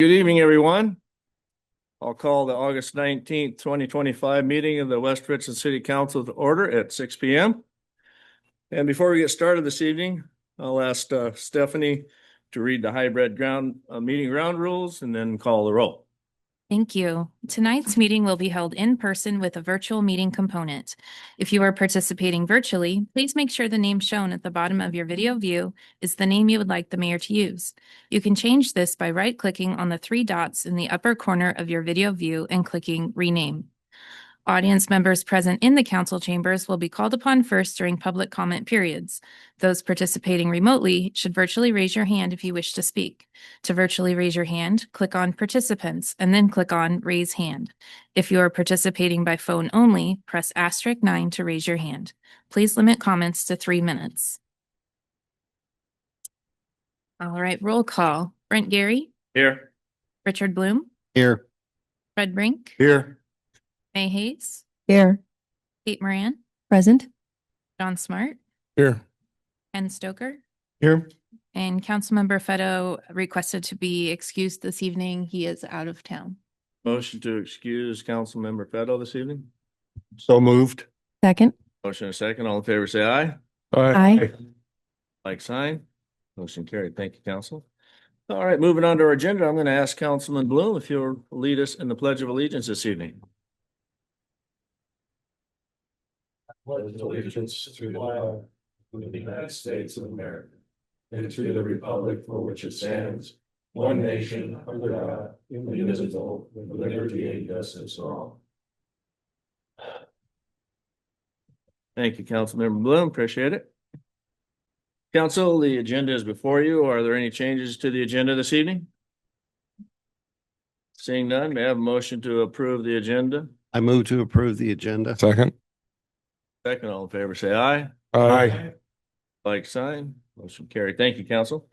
Good evening, everyone. I'll call the August 19th, 2025 meeting of the West Richland City Council to order at 6 p.m. And before we get started this evening, I'll ask Stephanie to read the hybrid meeting ground rules and then call the roll. Thank you. Tonight's meeting will be held in person with a virtual meeting component. If you are participating virtually, please make sure the name shown at the bottom of your video view is the name you would like the mayor to use. You can change this by right-clicking on the three dots in the upper corner of your video view and clicking Rename. Audience members present in the council chambers will be called upon first during public comment periods. Those participating remotely should virtually raise your hand if you wish to speak. To virtually raise your hand, click on Participants and then click on Raise Hand. If you are participating by phone only, press *9 to raise your hand. Please limit comments to 3 minutes. All right, roll call. Brent Gary. Here. Richard Bloom. Here. Fred Brink. Here. May Hayes. Here. Kate Moran. Present. John Smart. Here. Ken Stoker. Here. And Councilmember Fetto requested to be excused this evening. He is out of town. Motion to excuse Councilmember Fetto this evening. So moved. Second. Motion and second. All in favor, say aye. Aye. Like sign. Motion carried. Thank you, Council. All right, moving on to our agenda, I'm going to ask Councilman Bloom if you'll lead us in the Pledge of Allegiance this evening. Pledge allegiance to the flag of the United States of America and to the republic for which it stands, one nation under God, indivisible, with liberty and justice for all. Thank you, Councilmember Bloom. Appreciate it. Council, the agenda is before you. Are there any changes to the agenda this evening? Seeing none, may I have a motion to approve the agenda? I move to approve the agenda. Second. Second, all in favor, say aye. Aye. Like sign. Motion carried. Thank you, Council.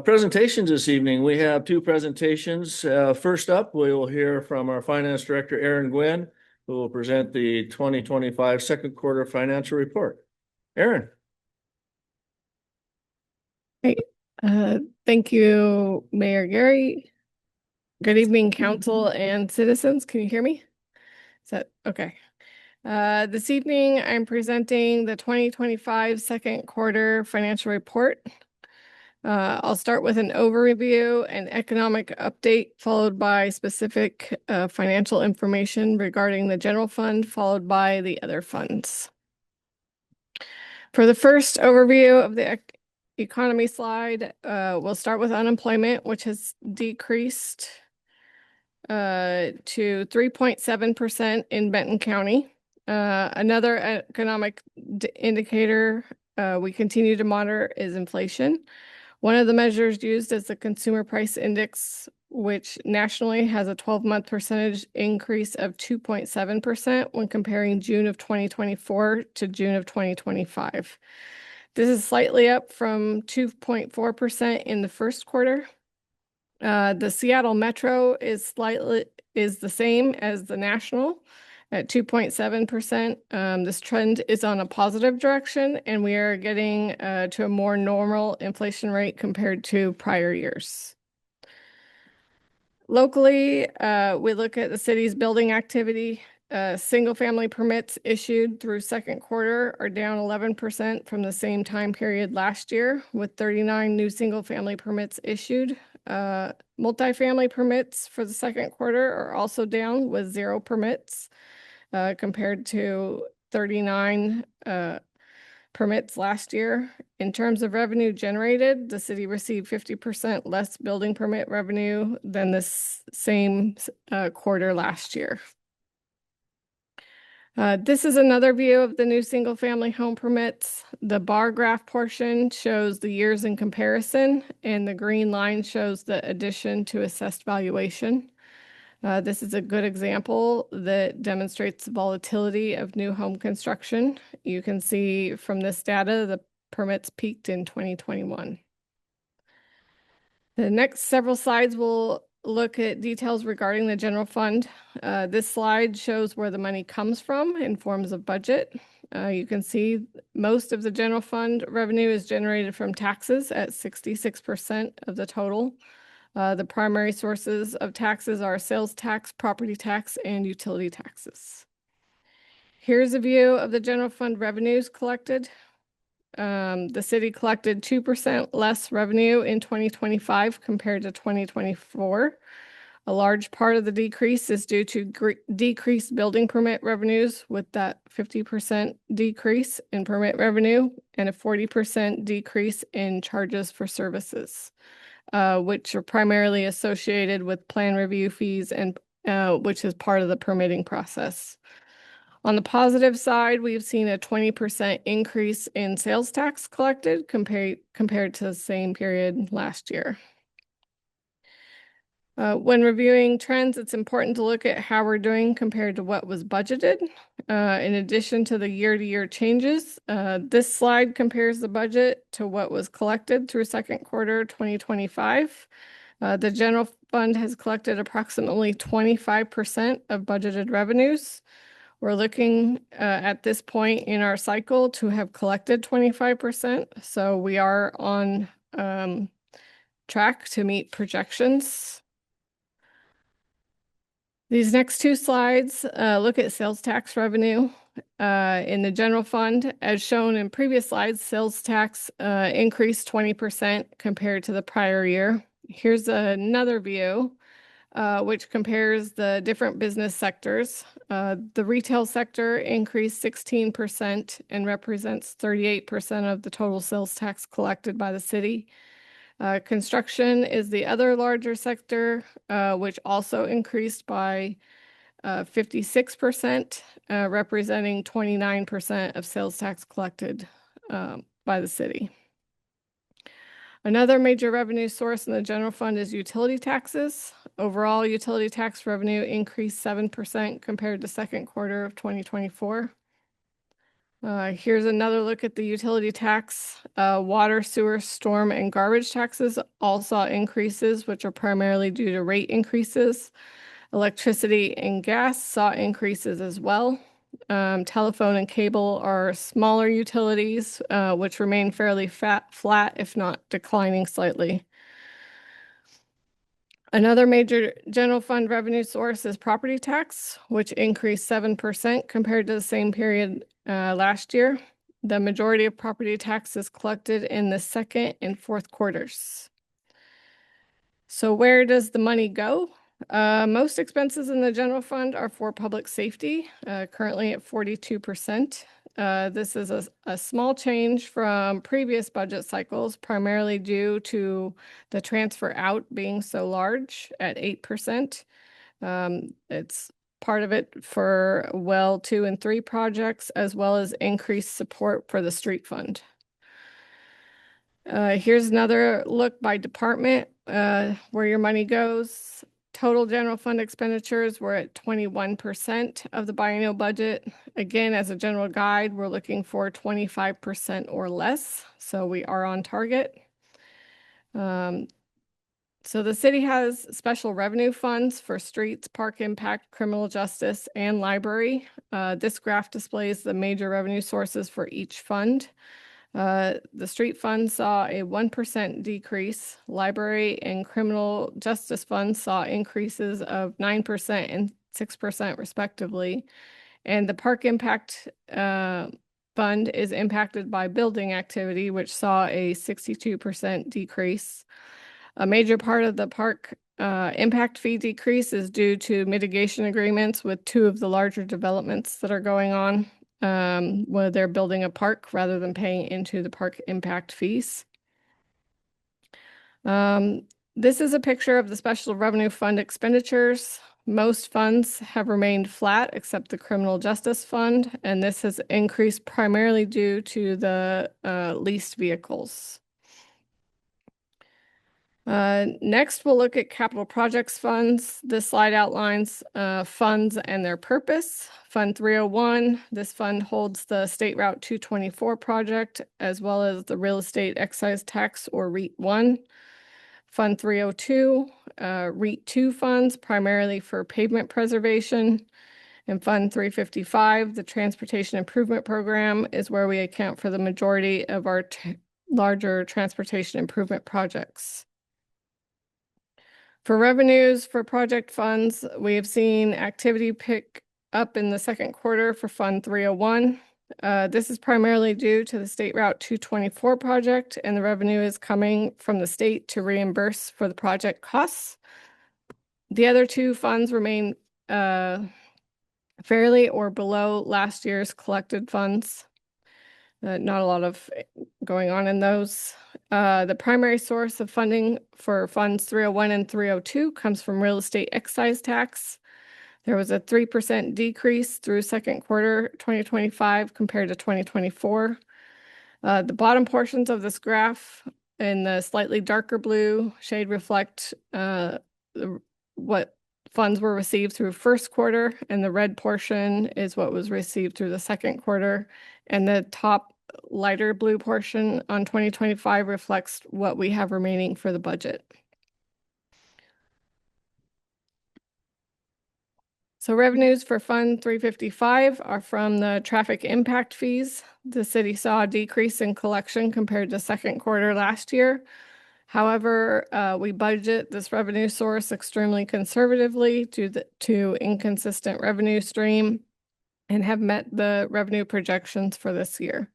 Presentations this evening. We have two presentations. First up, we will hear from our Finance Director, Aaron Gwynn, who will present the 2025 second quarter financial report. Aaron. Thank you, Mayor Gary. Good evening, council and citizens. Can you hear me? Is that okay? This evening, I'm presenting the 2025 second quarter financial report. I'll start with an overview and economic update, followed by specific financial information regarding the general fund, followed by the other funds. For the first overview of the economy slide, we'll start with unemployment, which has decreased to 3.7% in Benton County. Another economic indicator we continue to monitor is inflation. One of the measures used is the Consumer Price Index, which nationally has a 12-month percentage increase of 2.7% when comparing June of 2024 to June of 2025. This is slightly up from 2.4% in the first quarter. The Seattle Metro is the same as the national at 2.7%. This trend is on a positive direction, and we are getting to a more normal inflation rate compared to prior years. Locally, we look at the city's building activity. Single-family permits issued through second quarter are down 11% from the same time period last year, with 39 new single-family permits issued. Multifamily permits for the second quarter are also down with 0 permits compared to 39 permits last year. In terms of revenue generated, the city received 50% less building permit revenue than this same quarter last year. This is another view of the new single-family home permits. The bar graph portion shows the years in comparison, and the green line shows the addition to assessed valuation. This is a good example that demonstrates the volatility of new home construction. You can see from this data, the permits peaked in 2021. The next several slides will look at details regarding the general fund. This slide shows where the money comes from in forms of budget. You can see most of the general fund revenue is generated from taxes at 66% of the total. The primary sources of taxes are sales tax, property tax, and utility taxes. Here's a view of the general fund revenues collected. The city collected 2% less revenue in 2025 compared to 2024. A large part of the decrease is due to decreased building permit revenues, with that 50% decrease in permit revenue and a 40% decrease in charges for services, which are primarily associated with plan review fees and which is part of the permitting process. On the positive side, we've seen a 20% increase in sales tax collected compared to the same period last year. When reviewing trends, it's important to look at how we're doing compared to what was budgeted. In addition to the year-to-year changes, this slide compares the budget to what was collected through second quarter 2025. The general fund has collected approximately 25% of budgeted revenues. We're looking at this point in our cycle to have collected 25%, so we are on track to meet projections. These next two slides look at sales tax revenue in the general fund. As shown in previous slides, sales tax increased 20% compared to the prior year. Here's another view which compares the different business sectors. The retail sector increased 16% and represents 38% of the total sales tax collected by the city. Construction is the other larger sector, which also increased by 56%, representing 29% of sales tax collected by the city. Another major revenue source in the general fund is utility taxes. Overall, utility tax revenue increased 7% compared to second quarter of 2024. Here's another look at the utility tax. Water, sewer, storm, and garbage taxes all saw increases, which are primarily due to rate increases. Electricity and gas saw increases as well. Telephone and cable are smaller utilities, which remain fairly flat, if not declining slightly. Another major general fund revenue source is property tax, which increased 7% compared to the same period last year. The majority of property tax is collected in the second and fourth quarters. So where does the money go? Most expenses in the general fund are for public safety, currently at 42%. This is a small change from previous budget cycles, primarily due to the transfer out being so large at 8%. It's part of it for well 2 and 3 projects, as well as increased support for the street fund. Here's another look by department, where your money goes. Total general fund expenditures were at 21% of the biennial budget. Again, as a general guide, we're looking for 25% or less, so we are on target. So the city has special revenue funds for streets, park impact, criminal justice, and library. This graph displays the major revenue sources for each fund. The street fund saw a 1% decrease. Library and criminal justice funds saw increases of 9% and 6% respectively. And the park impact fund is impacted by building activity, which saw a 62% decrease. A major part of the park impact fee decrease is due to mitigation agreements with 2 of the larger developments that are going on, where they're building a park rather than paying into the park impact fees. This is a picture of the special revenue fund expenditures. Most funds have remained flat except the criminal justice fund, and this has increased primarily due to the leased vehicles. Next, we'll look at capital projects funds. This slide outlines funds and their purpose. Fund 301, this fund holds the State Route 224 project, as well as the real estate excise tax, or REIT 1. Fund 302, REIT 2 funds, primarily for pavement preservation. And Fund 355, the Transportation Improvement Program, is where we account for the majority of our larger transportation improvement projects. For revenues for project funds, we have seen activity pick up in the second quarter for Fund 301. This is primarily due to the State Route 224 project, and the revenue is coming from the state to reimburse for the project costs. The other two funds remain fairly or below last year's collected funds. Not a lot of going on in those. The primary source of funding for Funds 301 and 302 comes from real estate excise tax. There was a 3% decrease through second quarter 2025 compared to 2024. The bottom portions of this graph in the slightly darker blue shade reflect what funds were received through first quarter, and the red portion is what was received through the second quarter. And the top lighter blue portion on 2025 reflects what we have remaining for the budget. So revenues for Fund 355 are from the traffic impact fees. The city saw a decrease in collection compared to second quarter last year. However, we budget this revenue source extremely conservatively due to inconsistent revenue stream and have met the revenue projections for this year.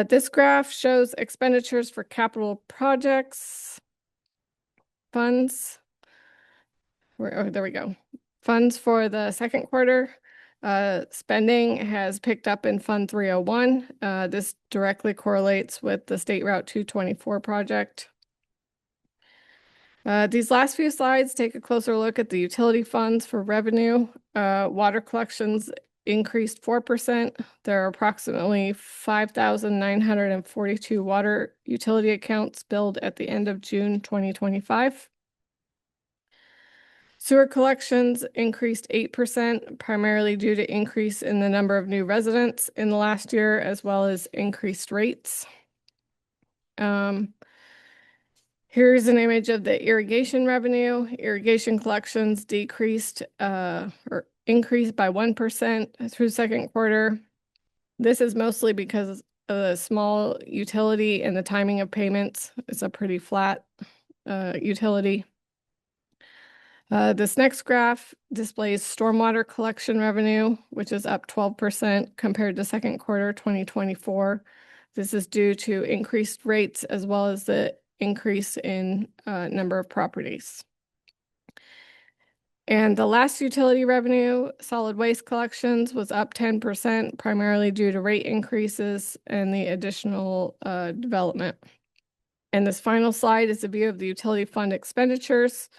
This graph shows expenditures for capital projects, funds. Oh, there we go. Funds for the second quarter. Spending has picked up in Fund 301. This directly correlates with the State Route 224 project. These last few slides take a closer look at the utility funds for revenue. Water collections increased 4%. There are approximately 5,942 water utility accounts billed at the end of June 2025. Sewer collections increased 8%, primarily due to increase in the number of new residents in the last year, as well as increased rates. Here's an image of the irrigation revenue. Irrigation collections decreased or increased by 1% through second quarter. This is mostly because of the small utility and the timing of payments. It's a pretty flat utility. This next graph displays stormwater collection revenue, which is up 12% compared to second quarter 2024. This is due to increased rates as well as the increase in number of properties. And the last utility revenue, solid waste collections, was up 10%, primarily due to rate increases and the additional development. And this final slide is a view of the utility fund expenditures.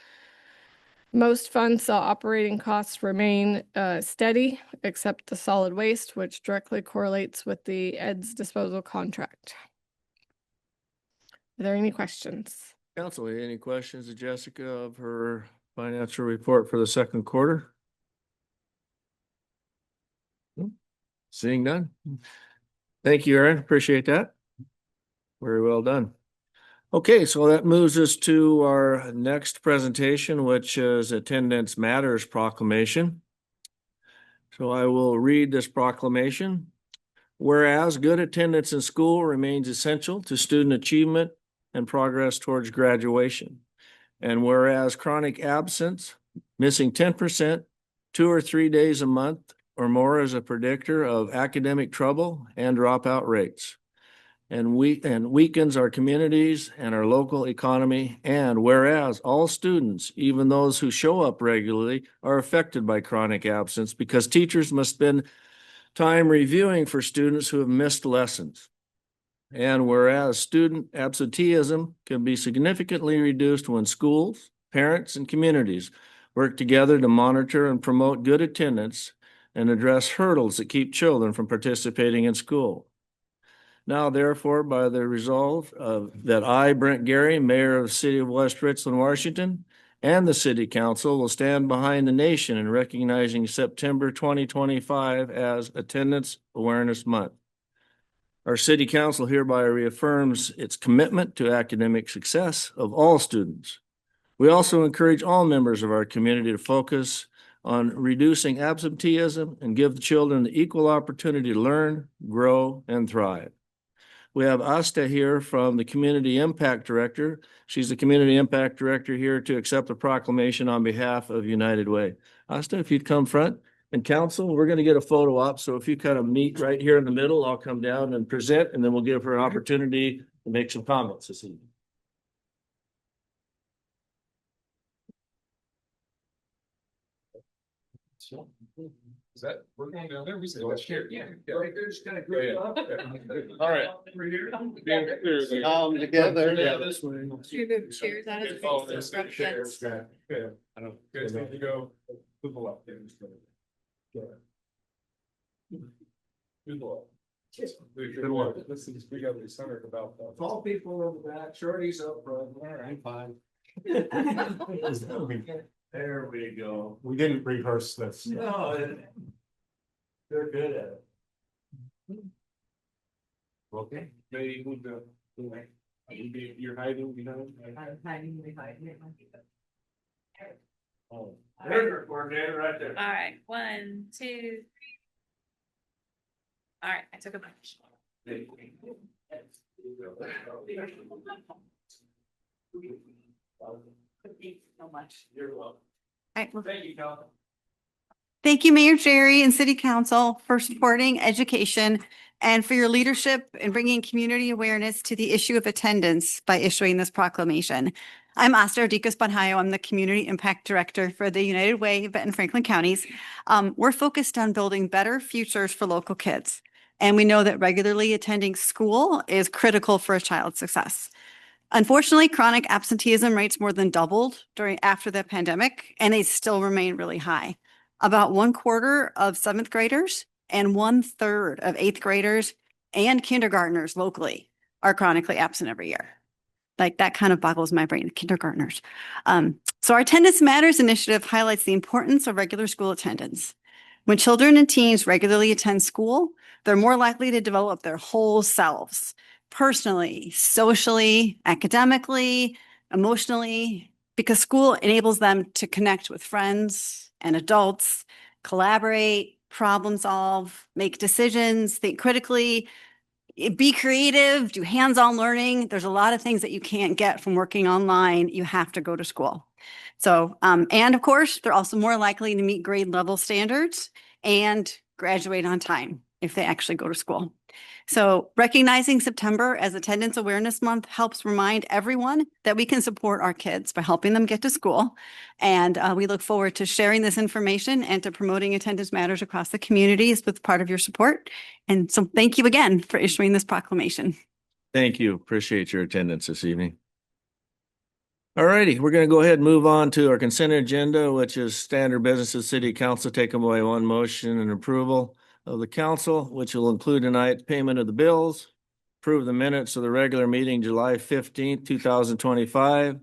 Most funds saw operating costs remain steady, except the solid waste, which directly correlates with the EDS disposal contract. Are there any questions? Council, any questions of Jessica of her financial report for the second quarter? Seeing none. Thank you, Aaron. Appreciate that. Very well done. Okay, so that moves us to our next presentation, which is Attendance Matters Proclamation. So I will read this proclamation. Whereas good attendance in school remains essential to student achievement and progress towards graduation. And whereas chronic absence, missing 10%, 2 or 3 days a month or more is a predictor of academic trouble and dropout rates. And weakens our communities and our local economy. And whereas all students, even those who show up regularly, are affected by chronic absence because teachers must spend time reviewing for students who have missed lessons. And whereas student absenteeism can be significantly reduced when schools, parents, and communities work together to monitor and promote good attendance and address hurdles that keep children from participating in school. Now, therefore, by the resolve that I, Brent Gary, Mayor of the City of West Richland, Washington, and the City Council will stand behind the nation in recognizing September 2025 as Attendance Awareness Month. Our City Council hereby reaffirms its commitment to academic success of all students. We also encourage all members of our community to focus on reducing absenteeism and give the children the equal opportunity to learn, grow, and thrive. We have Asta here from the Community Impact Director. She's the Community Impact Director here to accept the proclamation on behalf of United Way. Asta, if you'd come front. And council, we're gonna get a photo op, so if you kind of meet right here in the middle, I'll come down and present, and then we'll give her an opportunity to make some comments this evening. Is that, we're going down there, we say, let's share. Yeah. Right there, just kind of Yeah, group up. All right. Over here. Together. Yeah, this way. Chairs out of Oh, there's the chairs. Yeah. I don't. Guys need to go. Move up. Move up. This is, we got to be centered about that. Tall people in the back, shorties up front. All right. Fine. There we go. We didn't rehearse this. No, they're good at it. Okay. They move the. You're hiding behind. Oh. There's our coordinator right there. All right, 1, 2, 3. All right, I took a bunch. Thank you so much. You're welcome. Right, well, Thank you, Cal. thank you, Mayor Jerry and City Council for supporting education and for your leadership in bringing community awareness to the issue of attendance by issuing this proclamation. I'm Asta Ardicos Banhayo. I'm the Community Impact Director for the United Way, Benton Franklin Counties. We're focused on building better futures for local kids. And we know that regularly attending school is critical for a child's success. Unfortunately, chronic absenteeism rates more than doubled after the pandemic, and they still remain really high. About 1/4 of 7th graders and 1/3 of 8th graders and kindergartners locally are chronically absent every year. Like that kind of boggles my brain, kindergartners. So our Attendance Matters initiative highlights the importance of regular school attendance. When children and teens regularly attend school, they're more likely to develop their whole selves, personally, socially, academically, emotionally, because school enables them to connect with friends and adults, collaborate, problem solve, make decisions, think critically, be creative, do hands-on learning. There's a lot of things that you can't get from working online. You have to go to school. So, and of course, they're also more likely to meet grade level standards and graduate on time if they actually go to school. So recognizing September as Attendance Awareness Month helps remind everyone that we can support our kids by helping them get to school. And we look forward to sharing this information and to promoting attendance matters across the communities with part of your support. And so thank you again for issuing this proclamation. Thank you. Appreciate your attendance this evening. All righty, we're going to go ahead and move on to our consent agenda, which is standard business of City Council. Take them away one motion and approval of the council, which will include tonight payment of the bills, approve the minutes of the regular meeting July 15th, 2025.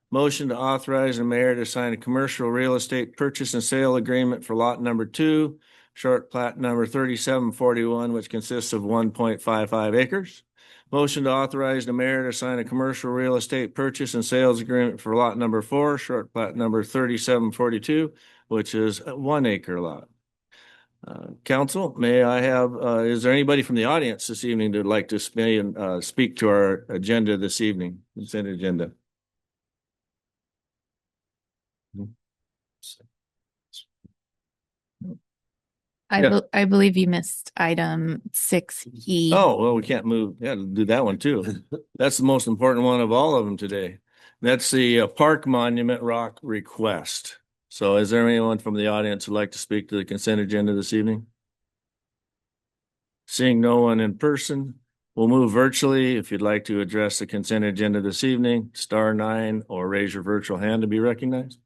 Motion to authorize the mayor to sign a commercial real estate purchase and sale agreement for lot number 2, short plat number 3741, which consists of 1.55 acres. Motion to authorize the mayor to sign a commercial real estate purchase and sales agreement for lot number 4, short plat number 3742, which is a 1 acre lot. Council, may I have, is there anybody from the audience this evening that would like to speak to our agenda this evening, consent agenda? I believe you missed item 6E. Oh, well, we can't move. Yeah, do that one too. That's the most important one of all of them today. That's the Park Monument Rock request. So is there anyone from the audience who'd like to speak to the consent agenda this evening? Seeing no one in person, we'll move virtually. If you'd like to address the consent agenda this evening, *9 or raise your virtual hand to be recognized.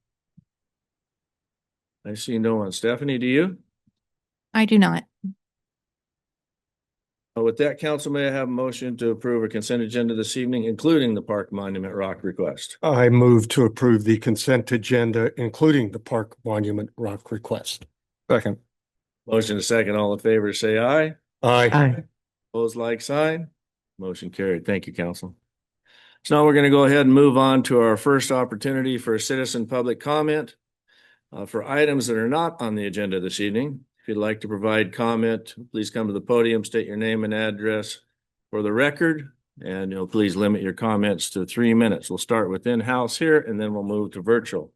I see no one. Stephanie, do you? I do not. With that, council, may I have a motion to approve a consent agenda this evening, including the Park Monument Rock request? I move to approve the consent agenda, including the Park Monument Rock request. Second. Motion to second. All in favor, say aye. Aye. Opposed, like sign. Motion carried. Thank you, council. So now we're going to go ahead and move on to our first opportunity for citizen public comment for items that are not on the agenda this evening. If you'd like to provide comment, please come to the podium, state your name and address, for the record, and you'll please limit your comments to 3 minutes. We'll start with in-house here and then we'll move to virtual.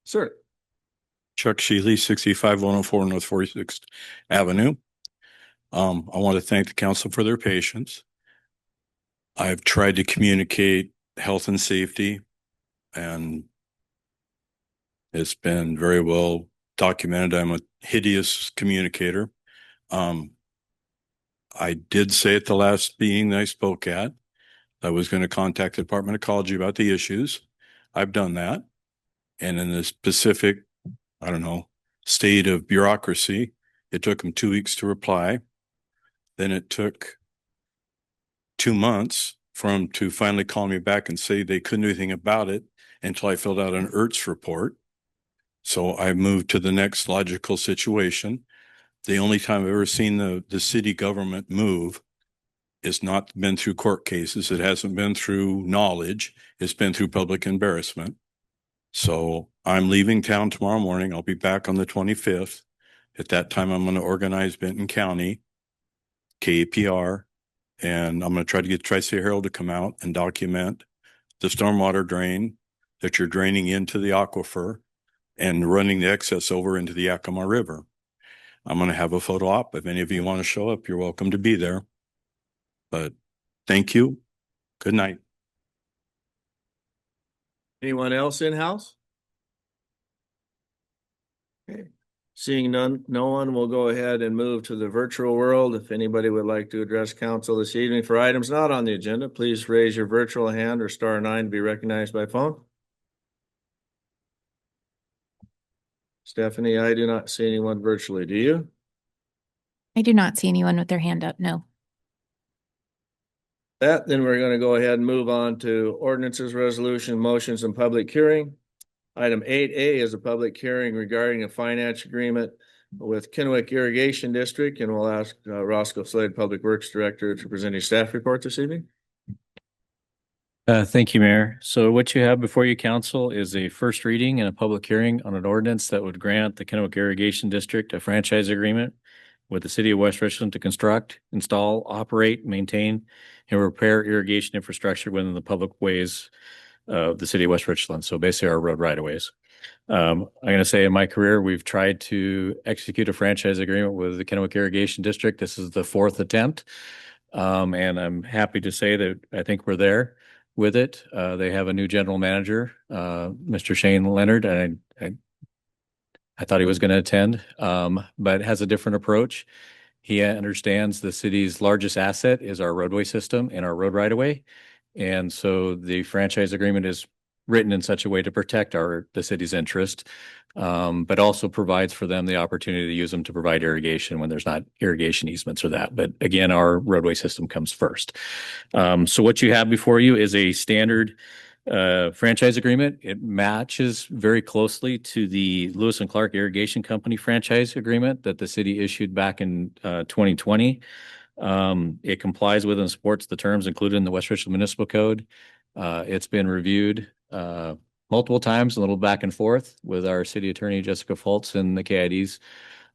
Sir. Chuck Shealy, 65104 North 46th Avenue. I want to thank the council for their patience. I've tried to communicate health and safety, and it's been very well documented. I'm a hideous communicator. I did say at the last meeting that I spoke at, I was going to contact the Department of Ecology about the issues. I've done that. And in the specific, I don't know, state of bureaucracy, it took them 2 weeks to reply. Then it took 2 months for them to finally call me back and say they couldn't do anything about it until I filled out an ERTS report. So I moved to the next logical situation. The only time I've ever seen the city government move is not been through court cases. It hasn't been through knowledge. It's been through public embarrassment. So I'm leaving town tomorrow morning. I'll be back on the 25th. At that time, I'm going to organize Benton County, KAPR, and I'm going to try to get Tri-State Herald to come out and document the stormwater drain that you're draining into the aquifer and running the excess over into the Yakima River. I'm going to have a photo op. If any of you want to show up, you're welcome to be there. But thank you. Good night. Anyone else in-house? Okay. Seeing no one, will go ahead and move to the virtual world. If anybody would like to address council this evening for items not on the agenda, please raise your virtual hand or *9 to be recognized by phone. Stephanie, I do not see anyone virtually. Do you? I do not see anyone with their hand up. No. Then we're going to go ahead and move on to ordinances, resolution, motions, and public hearing. Item 8A is a public hearing regarding a finance agreement with Kennewick Irrigation District, and we'll ask Roscoe Slade, Public Works Director, to present his staff report this evening. Thank you, Mayor. So what you have before you, council, is a first reading and a public hearing on an ordinance that would grant the Kennewick Irrigation District a franchise agreement with the city of West Richland to construct, install, operate, maintain, and repair irrigation infrastructure within the public ways of the city of West Richland. So basically our road right of ways. I'm going to say in my career, we've tried to execute a franchise agreement with the Kennewick Irrigation District. This is the 4th attempt. And I'm happy to say that I think we're there with it. They have a new general manager, Mr. Shane Leonard, and I thought he was going to attend, but has a different approach. He understands the city's largest asset is our roadway system and our road right of way. And so the franchise agreement is written in such a way to protect the city's interest, but also provides for them the opportunity to use them to provide irrigation when there's not irrigation easements or that. But again, our roadway system comes first. So what you have before you is a standard franchise agreement. It matches very closely to the Lewis and Clark Irrigation Company franchise agreement that the city issued back in 2020. It complies with and supports the terms included in the West Richland Municipal Code. It's been reviewed multiple times, a little back and forth with our city attorney, Jessica Fultz, and the KID's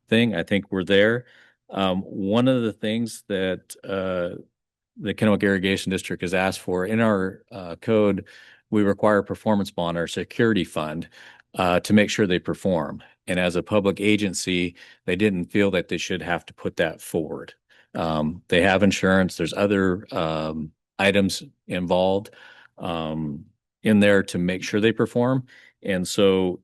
thing. I think we're there. One of the things that the Kennewick Irrigation District has asked for in our code, we require a performance bond or security fund to make sure they perform. And as a public agency, they didn't feel that they should have to put that forward. They have insurance. There's other items involved in there to make sure they perform. And so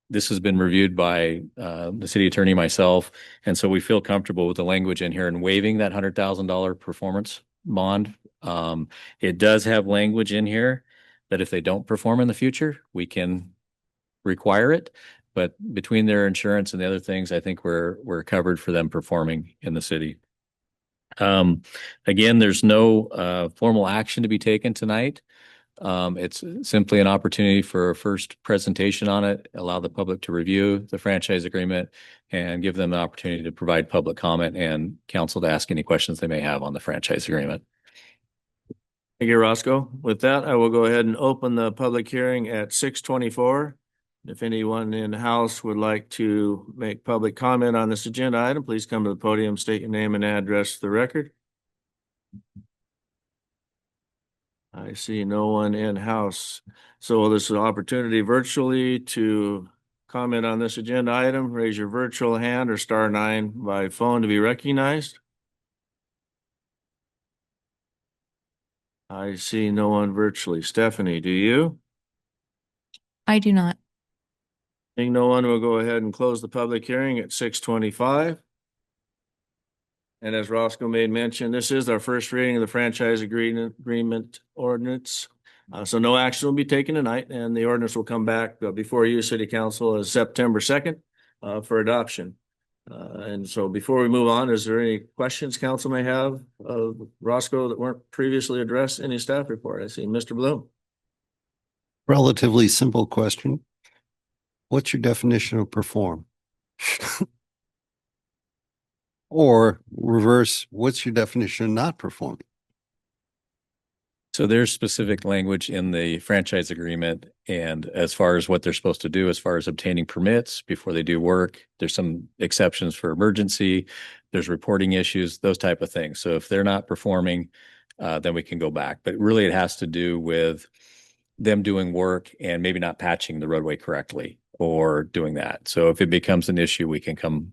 this has been reviewed by the city attorney, myself. And so we feel comfortable with the language in here and waiving that $100,000 performance bond. It does have language in here that if they don't perform in the future, we can require it. But between their insurance and the other things, I think we're covered for them performing in the city. Again, there's no formal action to be taken tonight. It's simply an opportunity for a first presentation on it, allow the public to review the franchise agreement, and give them the opportunity to provide public comment and council to ask any questions they may have on the franchise agreement. Thank you, Roscoe. With that, I will go ahead and open the public hearing at 6:24. If anyone in the house would like to make public comment on this agenda item, please come to the podium, state your name and address for the record. I see no one in-house. So this is an opportunity virtually to comment on this agenda item. Raise your virtual hand or star 9 by phone to be recognized. I see no one virtually. Stephanie, do you? I do not. Seeing no one, we'll go ahead and close the public hearing at 6:25. And as Roscoe made mention, this is our first reading of the franchise agreement ordinance. So no action will be taken tonight, and the ordinance will come back before you, City Council, as September 2nd for adoption. And so before we move on, is there any questions council may have of Roscoe that weren't previously addressed? Any staff report? I see Mr. Bloom. Relatively simple question. What's your definition of perform? Or reverse, what's your definition of not performing? So there's specific language in the franchise agreement, and as far as what they're supposed to do, as far as obtaining permits before they do work, there's some exceptions for emergency, there's reporting issues, those type of things. So if they're not performing, then we can go back. But really it has to do with them doing work and maybe not patching the roadway correctly or doing that. So if it becomes an issue, we can come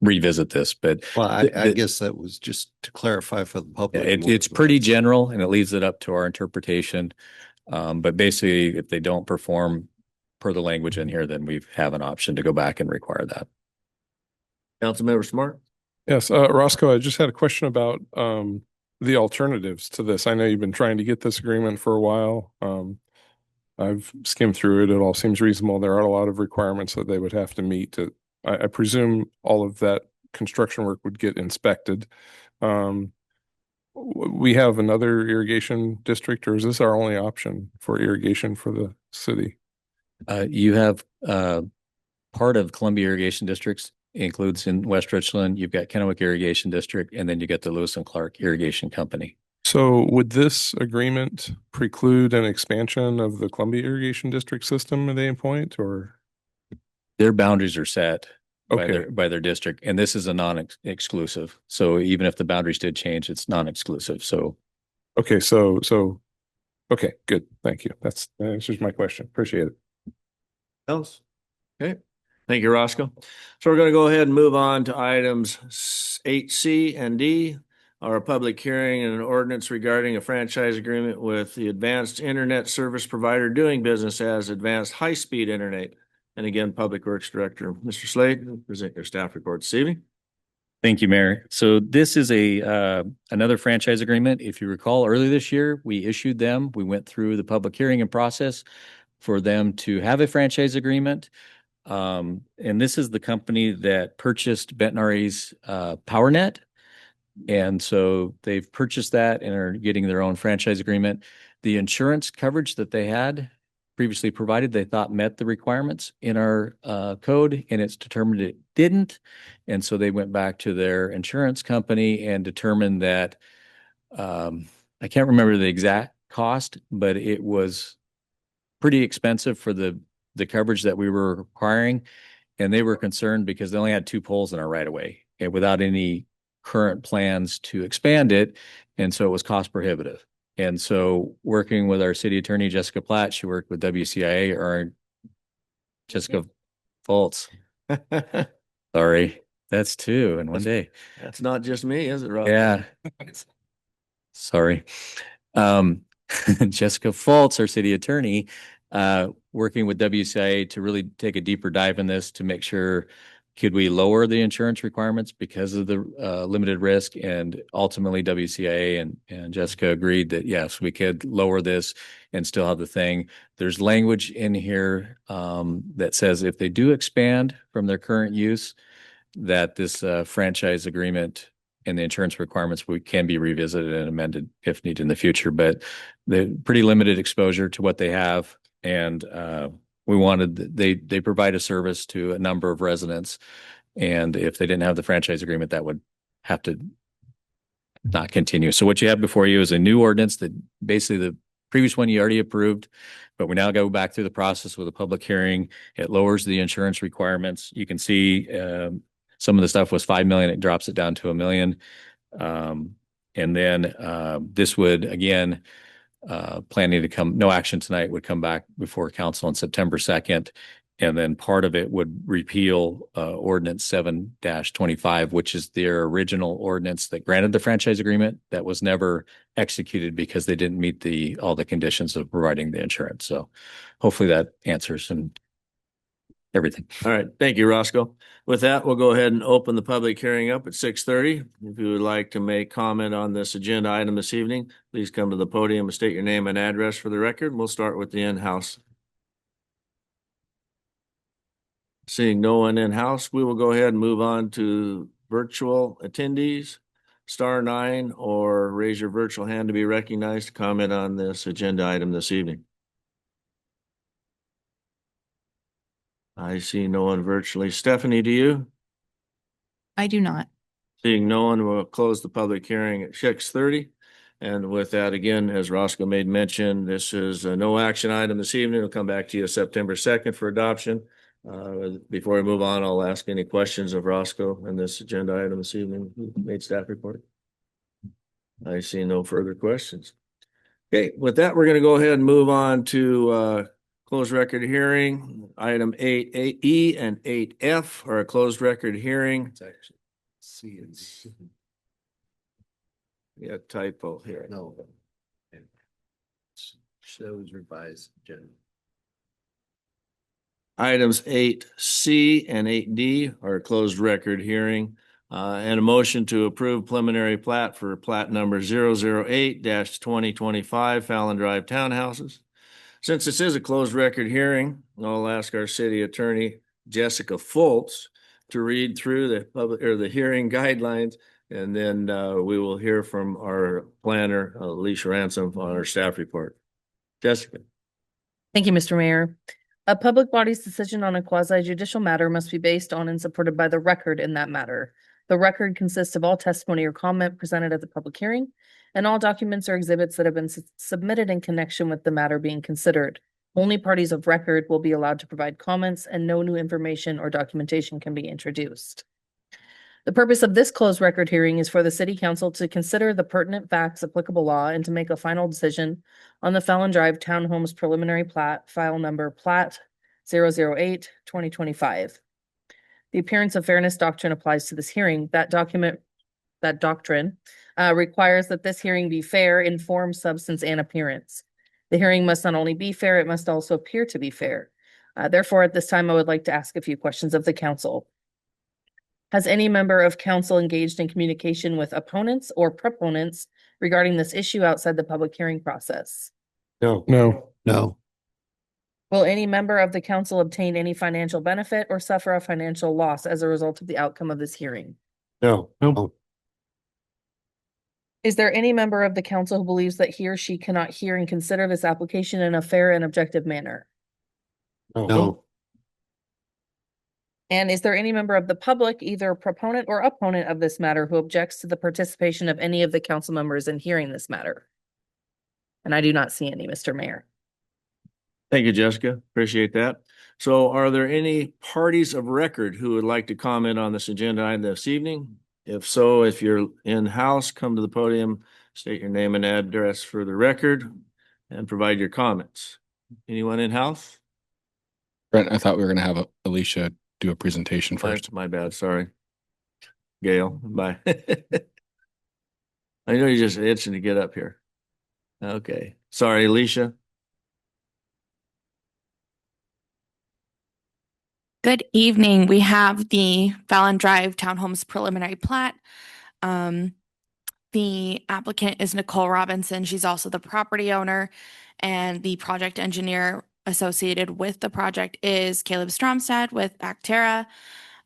revisit this. But Well, I guess that was just to clarify for the public. it's pretty general and it leaves it up to our interpretation. But basically, if they don't perform per the language in here, then we have an option to go back and require that. Councilmember Smart. Yes, Roscoe, I just had a question about the alternatives to this. I know you've been trying to get this agreement for a while. I've skimmed through it. It all seems reasonable. There are a lot of requirements that they would have to meet. I presume all of that construction work would get inspected. We have another irrigation district, or is this our only option for irrigation for the city? You have part of Columbia Irrigation Districts includes in West Richland. You've got Kennewick Irrigation District, and then you get the Lewis and Clark Irrigation Company. So would this agreement preclude an expansion of the Columbia Irrigation District system at any point, or? Their boundaries are set Okay. by their district, and this is a non-exclusive. So even if the boundaries did change, it's non-exclusive. So Okay, okay, good. Thank you. That answers my question. Appreciate it. Else? Okay. Thank you, Roscoe. So we're going to go ahead and move on to items 8C and D, our public hearing and an ordinance regarding a franchise agreement with the Advanced Internet Service Provider doing business as Advanced High-Speed Internet. And again, Public Works Director, Mr. Slade, present your staff report this evening. thank you, Mayor. So this is another franchise agreement. If you recall, earlier this year, we issued them. We went through the public hearing and process for them to have a franchise agreement. And this is the company that purchased Benton.RE's PowerNet. And so they've purchased that and are getting their own franchise agreement. The insurance coverage that they had previously provided, they thought met the requirements in our code, and it's determined it didn't. And so they went back to their insurance company and determined that, I can't remember the exact cost, but it was pretty expensive for the coverage that we were requiring. And they were concerned because they only had 2 poles in our right of way and without any current plans to expand it. And so it was cost prohibitive. And so working with our city attorney, Jessica Platt, she worked with WCIA, or Jessica Fultz. Sorry, that's 2 in one day. That's not just me, is it, Rob? Yeah. Sorry. Jessica Fultz, our city attorney, working with WCIA to really take a deeper dive in this to make sure, could we lower the insurance requirements because of the limited risk? And ultimately WCIA and Jessica agreed that yes, we could lower this and still have the thing. There's language in here that says if they do expand from their current use, that this franchise agreement and the insurance requirements can be revisited and amended if needed in the future. But they're pretty limited exposure to what they have. And we wanted, they provide a service to a number of residents. And if they didn't have the franchise agreement, that would have to not continue. So what you have before you is a new ordinance that basically the previous one you already approved, but we now go back through the process with a public hearing. It lowers the insurance requirements. You can see some of the stuff was 5 million. It drops it down to 1 million. And then this would, again, planning to come, no action tonight, would come back before council on September 2nd. And then part of it would repeal ordinance 7-25, which is their original ordinance that granted the franchise agreement that was never executed because they didn't meet all the conditions of providing the insurance. So hopefully that answers and everything. All right, thank you, Roscoe. With that, we'll go ahead and open the public hearing up at 6:30. If you would like to make comment on this agenda item this evening, please come to the podium and state your name and address for the record. We'll start with the in-house. Seeing no one in-house, we will go ahead and move on to virtual attendees. Star 9 or raise your virtual hand to be recognized to comment on this agenda item this evening. I see no one virtually. Stephanie, do you? I do not. Seeing no one, we'll close the public hearing at 6:30. And with that, again, as Roscoe made mention, this is a no action item this evening. It'll come back to you September 2nd for adoption. Before we move on, I'll ask any questions of Roscoe on this agenda item this evening. Who made staff report? I see no further questions. Okay, with that, we're going to go ahead and move on to closed record hearing. Item 8E and 8F are a closed record hearing. It's actually C and D. Yeah, typo here. No. Shows revised agenda. Items 8C and 8D are a closed record hearing. And a motion to approve preliminary plat for plat number 008-2025 Fallon Drive Townhouses. Since this is a closed record hearing, I'll ask our city attorney, Jessica Fultz, to read through the public or the hearing guidelines, and then we will hear from our planner, Alicia Ransom, on our staff report. Jessica. Thank you, Mr. Mayor. A public body's decision on a quasi judicial matter must be based on and supported by the record in that matter. The record consists of all testimony or comment presented at the public hearing and all documents or exhibits that have been submitted in connection with the matter being considered. Only parties of record will be allowed to provide comments and no new information or documentation can be introduced. The purpose of this closed record hearing is for the city council to consider the pertinent facts, applicable law, and to make a final decision on the Fallon Drive Townhomes preliminary plat, file number plat 008-2025. The appearance of fairness doctrine applies to this hearing. That doctrine requires that this hearing be fair in form, substance, and appearance. The hearing must not only be fair, it must also appear to be fair. Therefore, at this time, I would like to ask a few questions of the council. Has any member of council engaged in communication with opponents or proponents regarding this issue outside the public hearing process? No. Will any member of the council obtain any financial benefit or suffer a financial loss as a result of the outcome of this hearing? No. Is there any member of the council who believes that he or she cannot hear and consider this application in a fair and objective manner? No. And is there any member of the public, either proponent or opponent of this matter, who objects to the participation of any of the council members in hearing this matter? And I do not see any, Mr. Mayor. Thank you, Jessica. Appreciate that. So are there any parties of record who would like to comment on this agenda item this evening? If so, if you're in-house, come to the podium, state your name and address for the record, and provide your comments. Anyone in-house? Brent, I thought we were going to have Alicia do a presentation first. My bad, sorry. Gail, bye. I know you're just itching to get up here. Okay, sorry, Alicia. Good evening. We have the Fallon Drive Townhomes preliminary plat. The applicant is Nicole Robinson. She's also the property owner, and the project engineer associated with the project is Caleb Stromstad with Bacterra.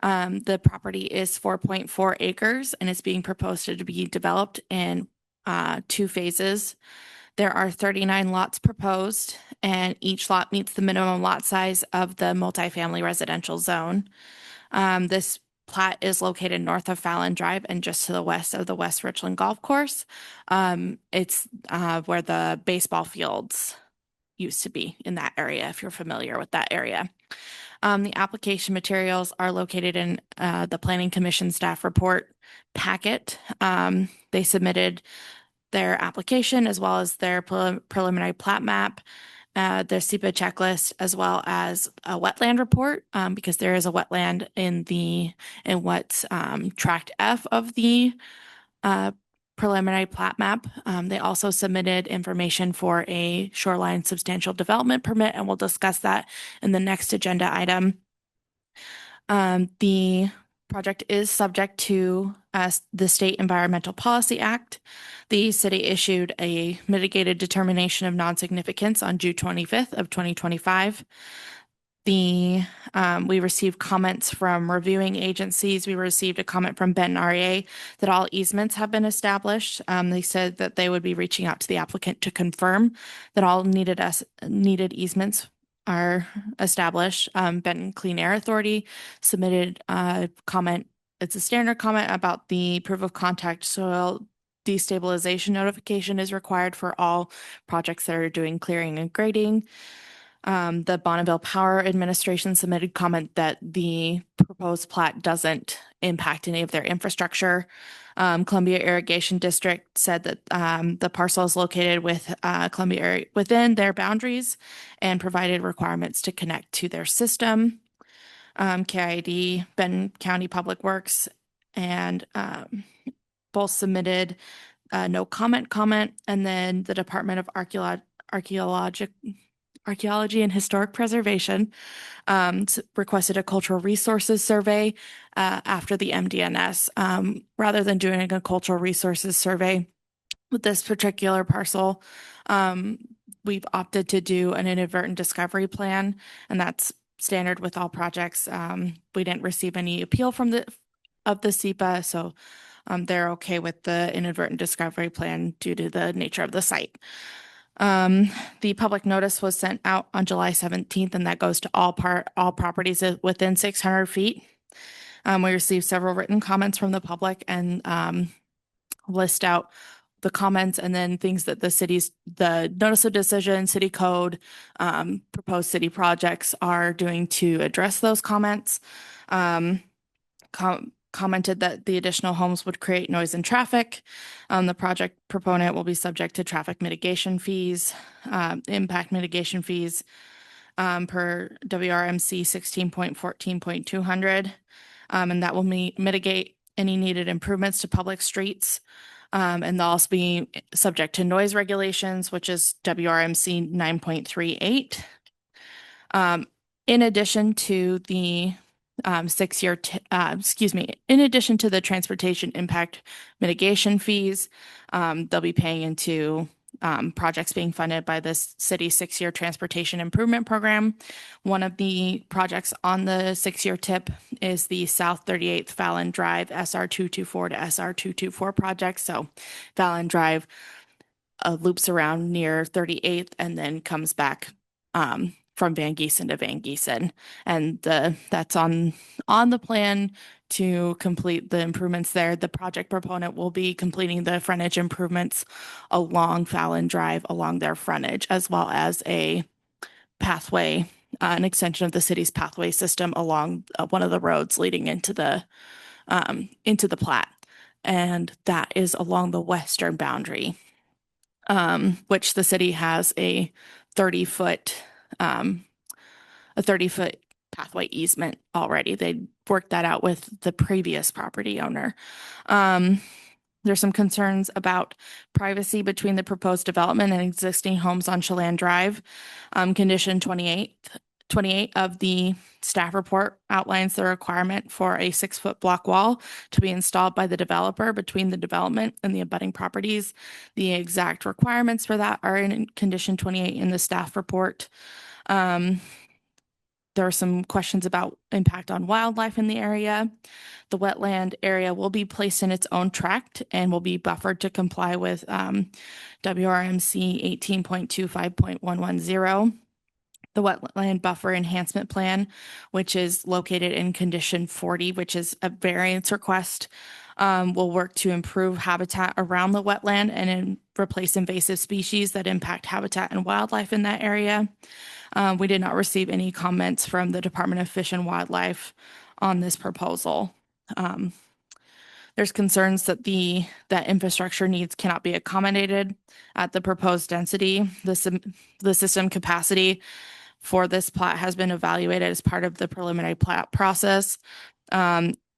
The property is 4.4 acres and it's being proposed to be developed in 2 phases. There are 39 lots proposed, and each lot meets the minimum lot size of the multifamily residential zone. This plat is located north of Fallon Drive and just to the west of the West Richland Golf Course. It's where the baseball fields used to be in that area, if you're familiar with that area. The application materials are located in the Planning Commission staff report packet. They submitted their application as well as their preliminary plat map, their SEPA checklist, as well as a wetland report, because there is a wetland in what's tract F of the preliminary plat map. They also submitted information for a shoreline substantial development permit, and we'll discuss that in the next agenda item. The project is subject to the State Environmental Policy Act. The city issued a mitigated determination of non-significance on June 25th of 2025. We received comments from reviewing agencies. We received a comment from Benton REA that all easements have been established. They said that they would be reaching out to the applicant to confirm that all needed easements are established. Benton Clean Air Authority submitted a comment. It's a standard comment about the proof of contact soil destabilization notification is required for all projects that are doing clearing and grading. The Bonneville Power Administration submitted comment that the proposed plat doesn't impact any of their infrastructure. Columbia Irrigation District said that the parcel is located with Columbia within their boundaries and provided requirements to connect to their system. KID, Benton County Public Works, and both submitted no comment, and then the Department of Archaeology and Historic Preservation requested a cultural resources survey after the MDNS. Rather than doing a cultural resources survey with this particular parcel, we've opted to do an inadvertent discovery plan, and that's standard with all projects. We didn't receive any appeal from the SEPA, so they're okay with the inadvertent discovery plan due to the nature of the site. The public notice was sent out on July 17th, and that goes to all properties within 600 feet. We received several written comments from the public and list out the comments and then things that the notice of decision, city code, proposed city projects are doing to address those comments. Commented that the additional homes would create noise and traffic. The project proponent will be subject to traffic mitigation fees, impact mitigation fees per WRMC 16.14.200. And that will mitigate any needed improvements to public streets. And they'll also be subject to noise regulations, which is WRMC 9.38. In addition to the in addition to the transportation impact mitigation fees, they'll be paying into projects being funded by the city's 6-year transportation improvement program. One of the projects on the 6-year tip is the South 38th Fallon Drive SR 224 to SR 224 project. So Fallon Drive loops around near 38th and then comes back from Van Giesen to Van Giesen. And that's on the plan to complete the improvements there. The project proponent will be completing the frontage improvements along Fallon Drive, along their frontage, as well as a pathway, an extension of the city's pathway system along one of the roads leading into the plat. And that is along the western boundary, which the city has a 30-foot pathway easement already. They worked that out with the previous property owner. There's some concerns about privacy between the proposed development and existing homes on Chelan Drive. Condition 28 of the staff report outlines the requirement for a 6-foot block wall to be installed by the developer between the development and the abutting properties. The exact requirements for that are in condition 28 in the staff report. There are some questions about impact on wildlife in the area. The wetland area will be placed in its own tract and will be buffered to comply with WRMC 18.25.110. The wetland buffer enhancement plan, which is located in condition 40, which is a variance request, will work to improve habitat around the wetland and replace invasive species that impact habitat and wildlife in that area. We did not receive any comments from the Department of Fish and Wildlife on this proposal. There's concerns that that infrastructure needs cannot be accommodated at the proposed density. The system capacity for this plat has been evaluated as part of the preliminary plat process.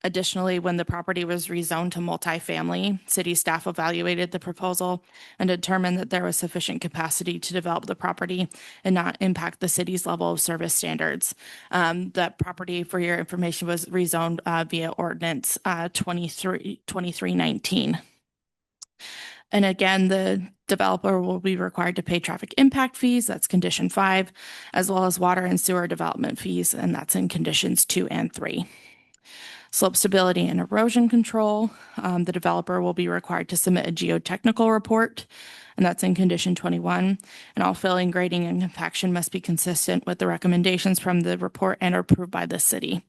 Additionally, when the property was rezoned to multifamily, city staff evaluated the proposal and determined that there was sufficient capacity to develop the property and not impact the city's level of service standards. That property, for your information, was rezoned via ordinance 2319. And again, the developer will be required to pay traffic impact fees. That's condition 5, as well as water and sewer development fees, and that's in conditions 2 and 3. Slope stability and erosion control. The developer will be required to submit a geotechnical report, and that's in condition 21. And all filling, grading, and compaction must be consistent with the recommendations from the report and are approved by the city.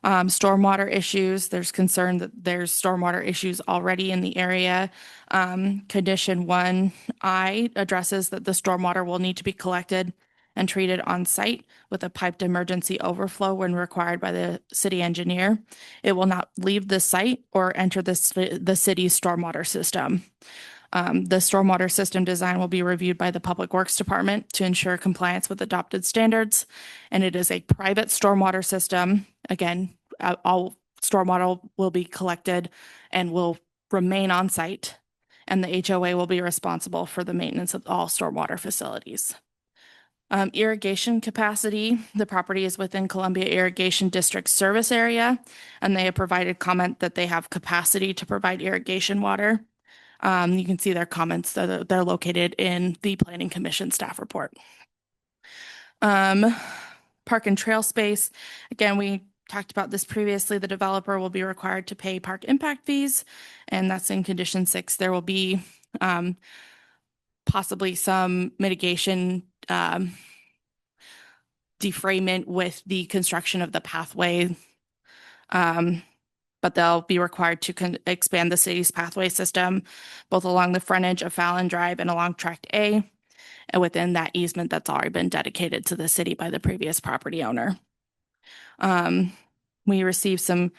Stormwater issues, there's concern that there's stormwater issues already in the area. Condition 1I addresses that the stormwater will need to be collected and treated on site with a piped emergency overflow when required by the city engineer. It will not leave the site or enter the city's stormwater system. The stormwater system design will be reviewed by the Public Works Department to ensure compliance with adopted standards. And it is a private stormwater system. Again, all stormwater will be collected and will remain on site. And the HOA will be responsible for the maintenance of all stormwater facilities. Irrigation capacity, the property is within Columbia Irrigation District service area, and they have provided comment that they have capacity to provide irrigation water. You can see their comments that they're located in the Planning Commission staff report. Park and trail space, again, we talked about this previously. The developer will be required to pay park impact fees, and that's in condition 6. There will be possibly some mitigation defrayment with the construction of the pathway, but they'll be required to expand the city's pathway system both along the frontage of Fallon Drive and along Tract A, and within that easement that's already been dedicated to the city by the previous property owner. We received some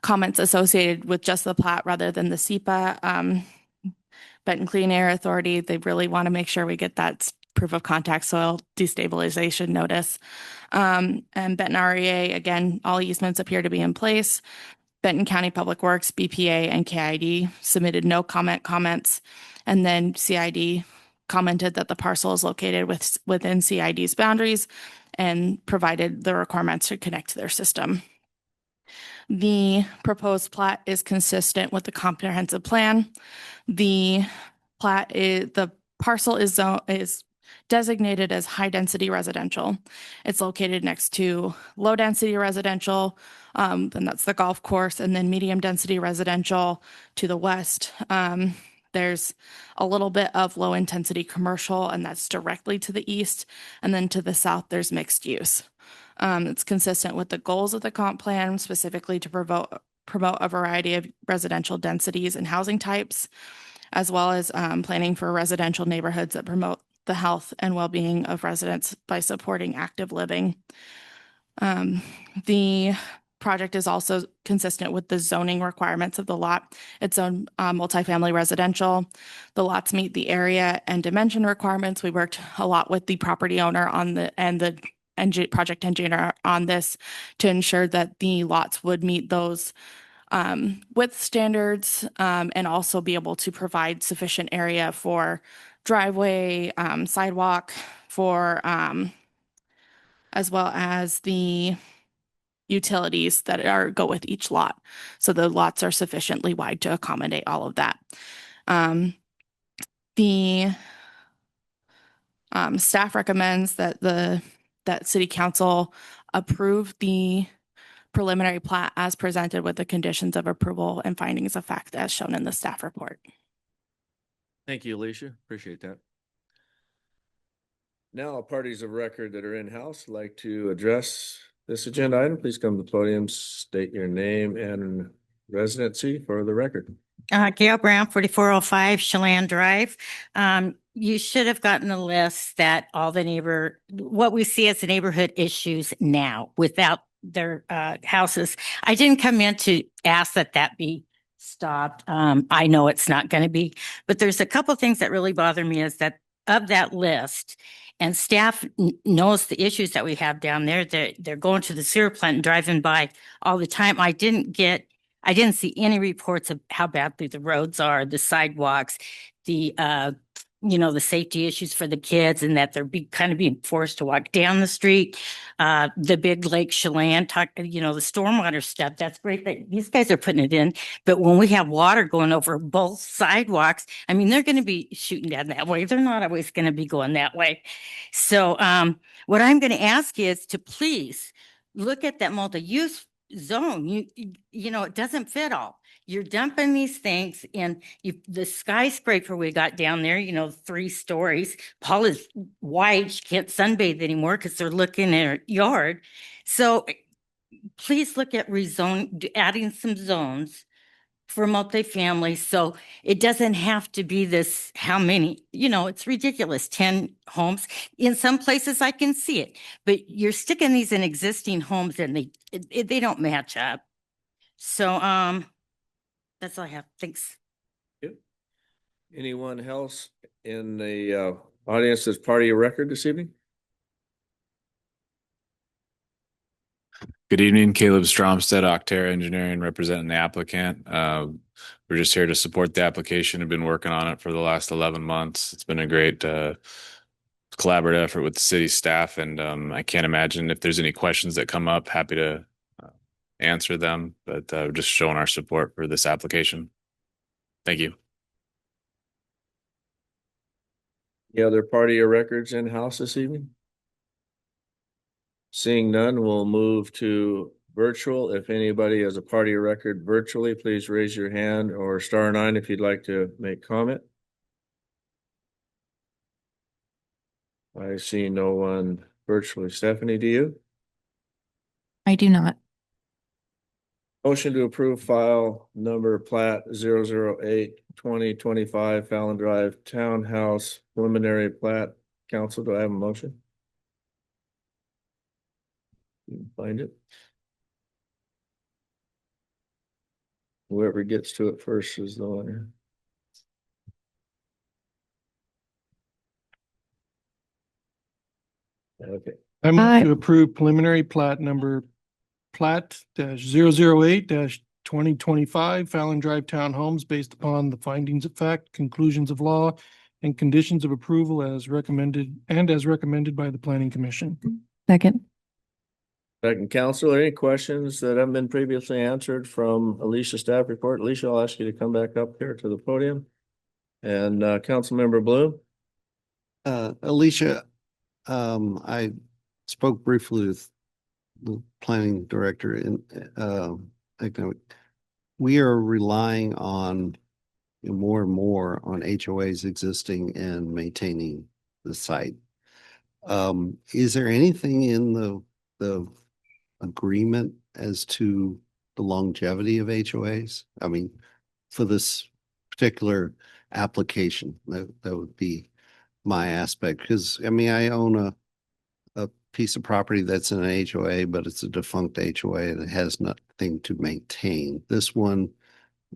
comments associated with just the plat rather than the SEPA. Benton Clean Air Authority, they really want to make sure we get that proof of contact soil destabilization notice. And Benton REA, again, all easements appear to be in place. Benton County Public Works, BPA, and KID submitted no comments. And then CID commented that the parcel is located within CID's boundaries and provided the requirements to connect to their system. The proposed plat is consistent with the comprehensive plan. The parcel is designated as high density residential. It's located next to low density residential, and that's the golf course, and then medium density residential to the west. There's a little bit of low intensity commercial, and that's directly to the east. And then to the south, there's mixed use. It's consistent with the goals of the comp plan, specifically to promote a variety of residential densities and housing types, as well as planning for residential neighborhoods that promote the health and well-being of residents by supporting active living. The project is also consistent with the zoning requirements of the lot. It's zoned multifamily residential. The lots meet the area and dimension requirements. We worked a lot with the property owner and the project engineer on this to ensure that the lots would meet those width standards and also be able to provide sufficient area for driveway, sidewalk, for as well as the utilities that go with each lot. So the lots are sufficiently wide to accommodate all of that. The staff recommends that City Council approve the preliminary plat as presented with the conditions of approval and findings of fact as shown in the staff report. Thank you, Alicia. Appreciate that. Now, parties of record that are in-house like to address this agenda item, please come to the podium, state your name and residency for the record. Gail Brown, 4405 Chelan Drive. You should have gotten a list that all what we see as the neighborhood issues now without their houses. I didn't come in to ask that be stopped. I know it's not going to be, but there's a couple things that really bother me is that of that list, and staff knows the issues that we have down there. They're going to the sewer plant and driving by all the time. I didn't see any reports of how badly the roads are, the sidewalks, the the safety issues for the kids, and that they're kind of being forced to walk down the street. The big Lake Chelan, the stormwater stuff, that's great that these guys are putting it in. But when we have water going over both sidewalks, I mean, they're going to be shooting down that way. They're not always going to be going that way. So what I'm going to ask is to please look at that multi-use zone. It doesn't fit all. You're dumping these things in the skyscraper we got down there, 3 stories. Paul is white. She can't sunbathe anymore because they're looking at her yard. So please look at adding some zones for multifamily. So it doesn't have to be this, how many, it's ridiculous, 10 homes. In some places I can see it, but you're sticking these in existing homes and they don't match up. So, that's all I have. Thanks. Anyone else in the audience that's part of your record this evening? Good evening, Caleb Stromstead, Octera Engineering, representing the applicant. We're just here to support the application. I've been working on it for the last 11 months. It's been a great collaborative effort with the city staff, and I can't imagine if there's any questions that come up, happy to answer them, but we're just showing our support for this application. Thank you. The other part of your records in-house this evening? Seeing none, we'll move to virtual. If anybody has a part of your record virtually, please raise your hand or *9 if you'd like to make comment. I see no one virtually. Stephanie, do you? I do not. Motion to approve file number plat 008-2025 Fallon Drive Townhouse preliminary plat. Council, do I have a motion? You can find it. Whoever gets to it first is the winner. Okay. I move to approve preliminary plat number plat-008-2025 Fallon Drive Townhomes based upon the findings of fact, conclusions of law, and conditions of approval as recommended by the Planning Commission. Second. Second, council, any questions that haven't been previously answered from Alicia staff report? Alicia, I'll ask you to come back up here to the podium. And Councilmember Bloom. Alicia, I spoke briefly with the planning director in we are relying on more and more on HOAs existing and maintaining the site. Is there anything in the agreement as to the longevity of HOAs? I mean, for this particular application, that would be my aspect, because I mean, I own a piece of property that's in an HOA, but it's a defunct HOA and it has nothing to maintain. This one,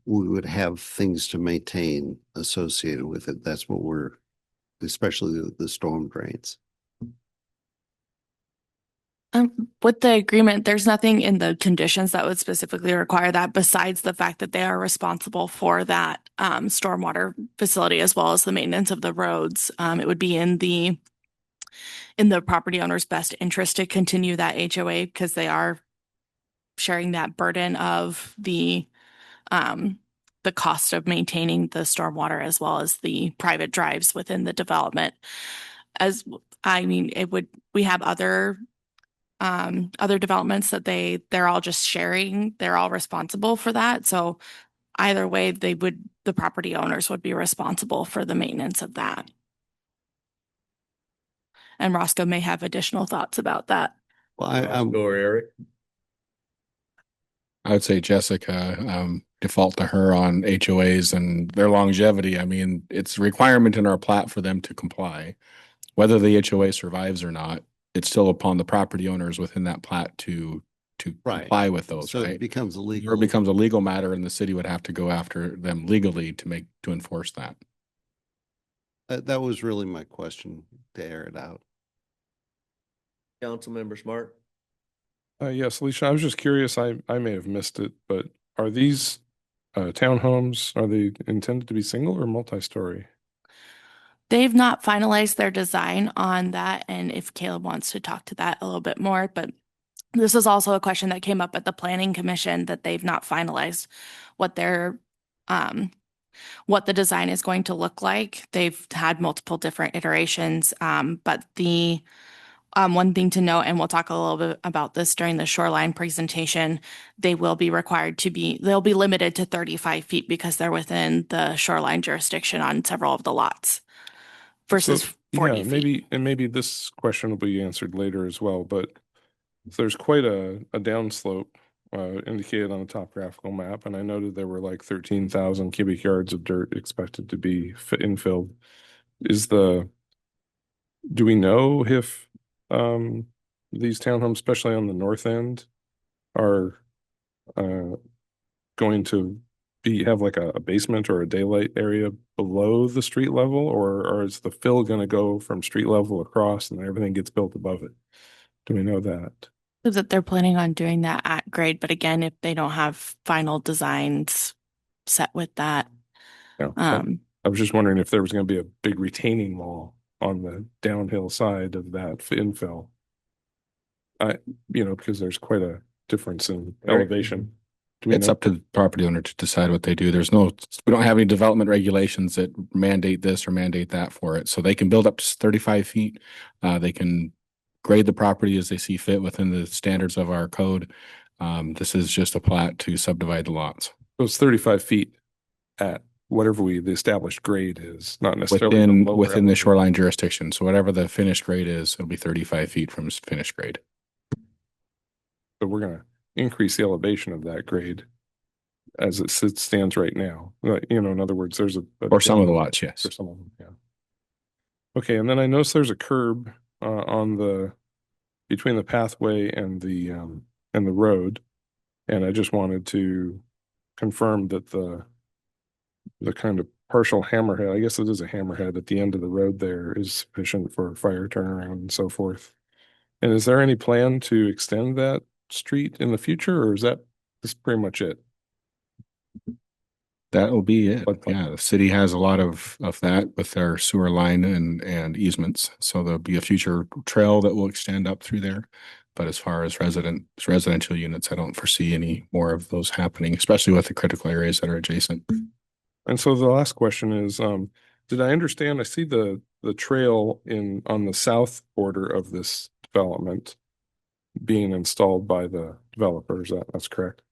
we would have things to maintain associated with it. That's what we're, especially the storm drains. With the agreement, there's nothing in the conditions that would specifically require that, besides the fact that they are responsible for that stormwater facility as well as the maintenance of the roads. It would be in the property owner's best interest to continue that HOA because they are sharing that burden of the cost of maintaining the stormwater as well as the private drives within the development. We have other developments that they're all just sharing. They're all responsible for that. So either way, the property owners would be responsible for the maintenance of that. And Roscoe may have additional thoughts about that. Well, Eric. I would say Jessica, default to her on HOAs and their longevity. I mean, it's a requirement in our plat for them to comply. Whether the HOA survives or not, it's still upon the property owners within that plat to to Right. comply with those, So it right? becomes Or illegal. it becomes a legal matter and the city would have to go after them legally to enforce that. That was really my question, to air it out. Councilmember Smart. Yes, Alicia, I was just curious, I may have missed it, but are these townhomes, are they intended to be single or multi-story? They've not finalized their design on that, and if Caleb wants to talk to that a little bit more, but this is also a question that came up at the planning commission, that they've not finalized what their what the design is going to look like. They've had multiple different iterations, but the one thing to note, and we'll talk a little bit about this during the shoreline presentation, they will be required to be, they'll be limited to 35 feet because they're within the shoreline jurisdiction on several of the lots versus So, 40 yeah, feet. maybe this question will be answered later as well, but there's quite a downslope indicated on the topographical map, and I noted there were like 13,000 cubic yards of dirt expected to be infilled. Do we know if these townhomes, especially on the north end, are going to have like a basement or a daylight area below the street level, or is the fill going to go from street level across and everything gets built above it? Do we know that? That they're planning on doing that at grade, but again, if they don't have final designs set with that. Yeah. I was just wondering if there was going to be a big retaining wall on the downhill side of that infill. Because there's quite a difference in elevation. Do we It's know? up to the property owner to decide what they do. We don't have any development regulations that mandate this or mandate that for it. So they can build up to 35 feet. They can grade the property as they see fit within the standards of our code. This is just a plat to subdivide the lots. So it's 35 feet at whatever the established grade is, not necessarily the lower Within the elevation. shoreline jurisdiction. So whatever the finished grade is, it'll be 35 feet from finished grade. So we're going to increase the elevation of that grade as it stands right now. In other words, there's Or some of the lots, yes. For some of them, yeah. Okay, and then I noticed there's a curb between the pathway and the road, and I just wanted to confirm that the kind of partial hammerhead, I guess it is a hammerhead at the end of the road there, is sufficient for fire turnaround and so forth. And is there any plan to extend that street in the future, or is that pretty much it? That will be it. Yeah, the city has a lot of that with their sewer line and easements. So there'll be a future trail that will extend up through there. But as far as residential units, I don't foresee any more of those happening, especially with the critical areas that are adjacent. And so the last question is, did I understand? I see the trail on the south border of this development being installed by the developers. That's correct.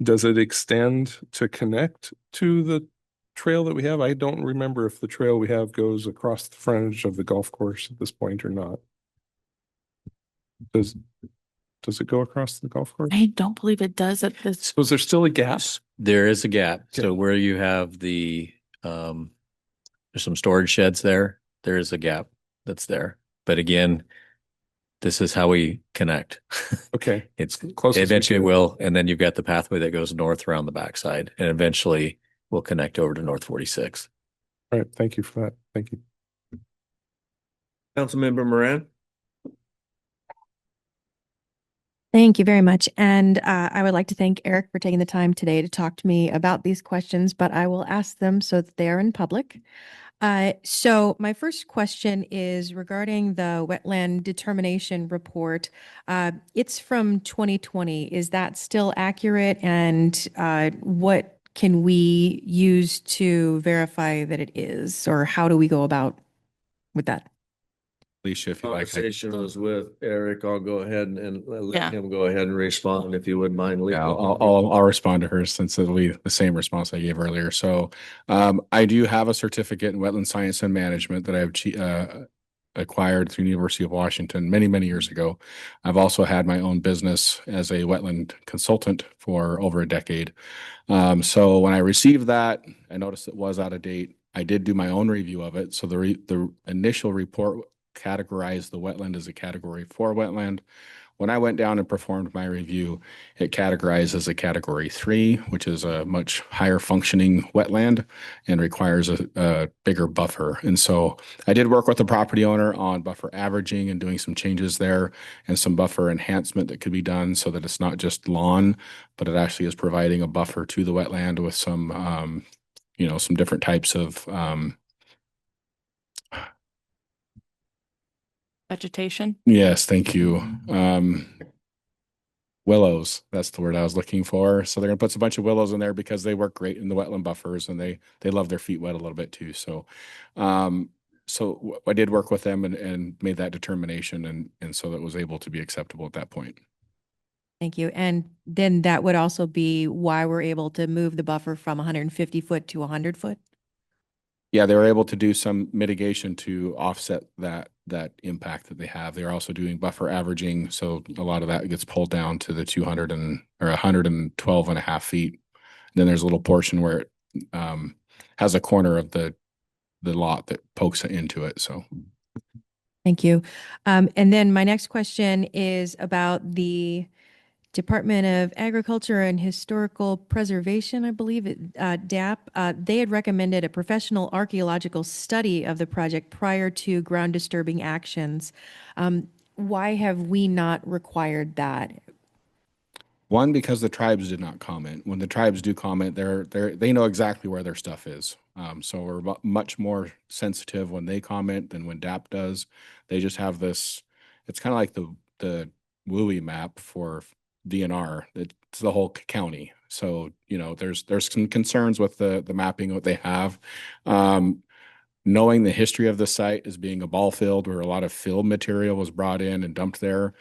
Does it extend to connect to the trail that we have? I don't remember if the trail we have goes across the frontage of the golf course at this point or not. Does it go across the golf course? I don't believe it does at this. So is there still a gap? There is a gap. Okay. So where you have there's some storage sheds there, there is a gap that's there. But again, this is how we connect. Okay. It's Closest we eventually can. will, and then you've got the pathway that goes north around the backside, and eventually will connect over to North 46. All right. Thank you for that. Thank you. Councilmember Moran. Thank you very much. And I would like to thank Eric for taking the time today to talk to me about these questions, but I will ask them so that they are in public. So my first question is regarding the wetland determination report. It's from 2020. Is that still accurate? And what can we use to verify that it is? Or how do we go about with that? Alicia, if you like. Conversation was with Eric. I'll go ahead and let Yeah. him go ahead and respond if you wouldn't mind. Yeah, I'll respond to her since it'll be the same response I gave earlier. So I do have a certificate in wetland science and management that I've acquired through University of Washington many, many years ago. I've also had my own business as a wetland consultant for over a decade. So when I received that, I noticed it was out of date. I did do my own review of it. So the initial report categorized the wetland as a category 4 wetland, When I went down and performed my review, it categorized as a category 3, which is a much higher functioning wetland and requires a bigger buffer. And so I did work with the property owner on buffer averaging and doing some changes there and some buffer enhancement that could be done so that it's not just lawn, but it actually is providing a buffer to the wetland with some, some different types of Vegetation. yes, thank you. Willows, that's the word I was looking for. So they're gonna put a bunch of willows in there because they work great in the wetland buffers and they love their feet wet a little bit too. So I did work with them and made that determination and so that was able to be acceptable at that point. Thank you. And then that would also be why we're able to move the buffer from 150 foot to 100 foot? Yeah, they were able to do some mitigation to offset that impact that they have. They're also doing buffer averaging, so a lot of that gets pulled down to the 112 and a half feet. And then there's a little portion where it has a corner of the lot that pokes into it. So Thank you. And then my next question is about the Department of Agriculture and Historical Preservation, I believe, DAP. They had recommended a professional archaeological study of the project prior to ground disturbing actions. Why have we not required that? one, because the tribes did not comment. When the tribes do comment, they know exactly where their stuff is. So we're much more sensitive when they comment than when DAP does. They just have this. It's kind of like the WUI map for DNR. It's the whole county. So there's some concerns with the mapping what they have. Knowing the history of the site as being a ball field where a lot of fill material was brought in and dumped there,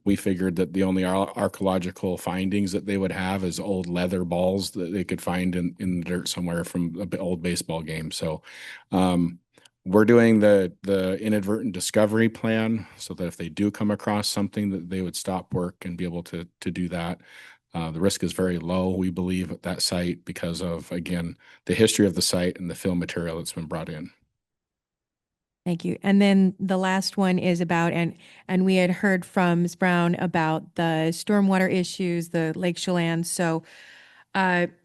we figured that the only archaeological findings that they would have is old leather balls that they could find in the dirt somewhere from an old baseball game. So we're doing the inadvertent discovery plan so that if they do come across something that they would stop work and be able to do that. The risk is very low, we believe, at that site because of, again, the history of the site and the fill material that's been brought in. Thank you. And then the last one is about, and we had heard from Ms. Brown about the stormwater issues, the Lake Chelan. So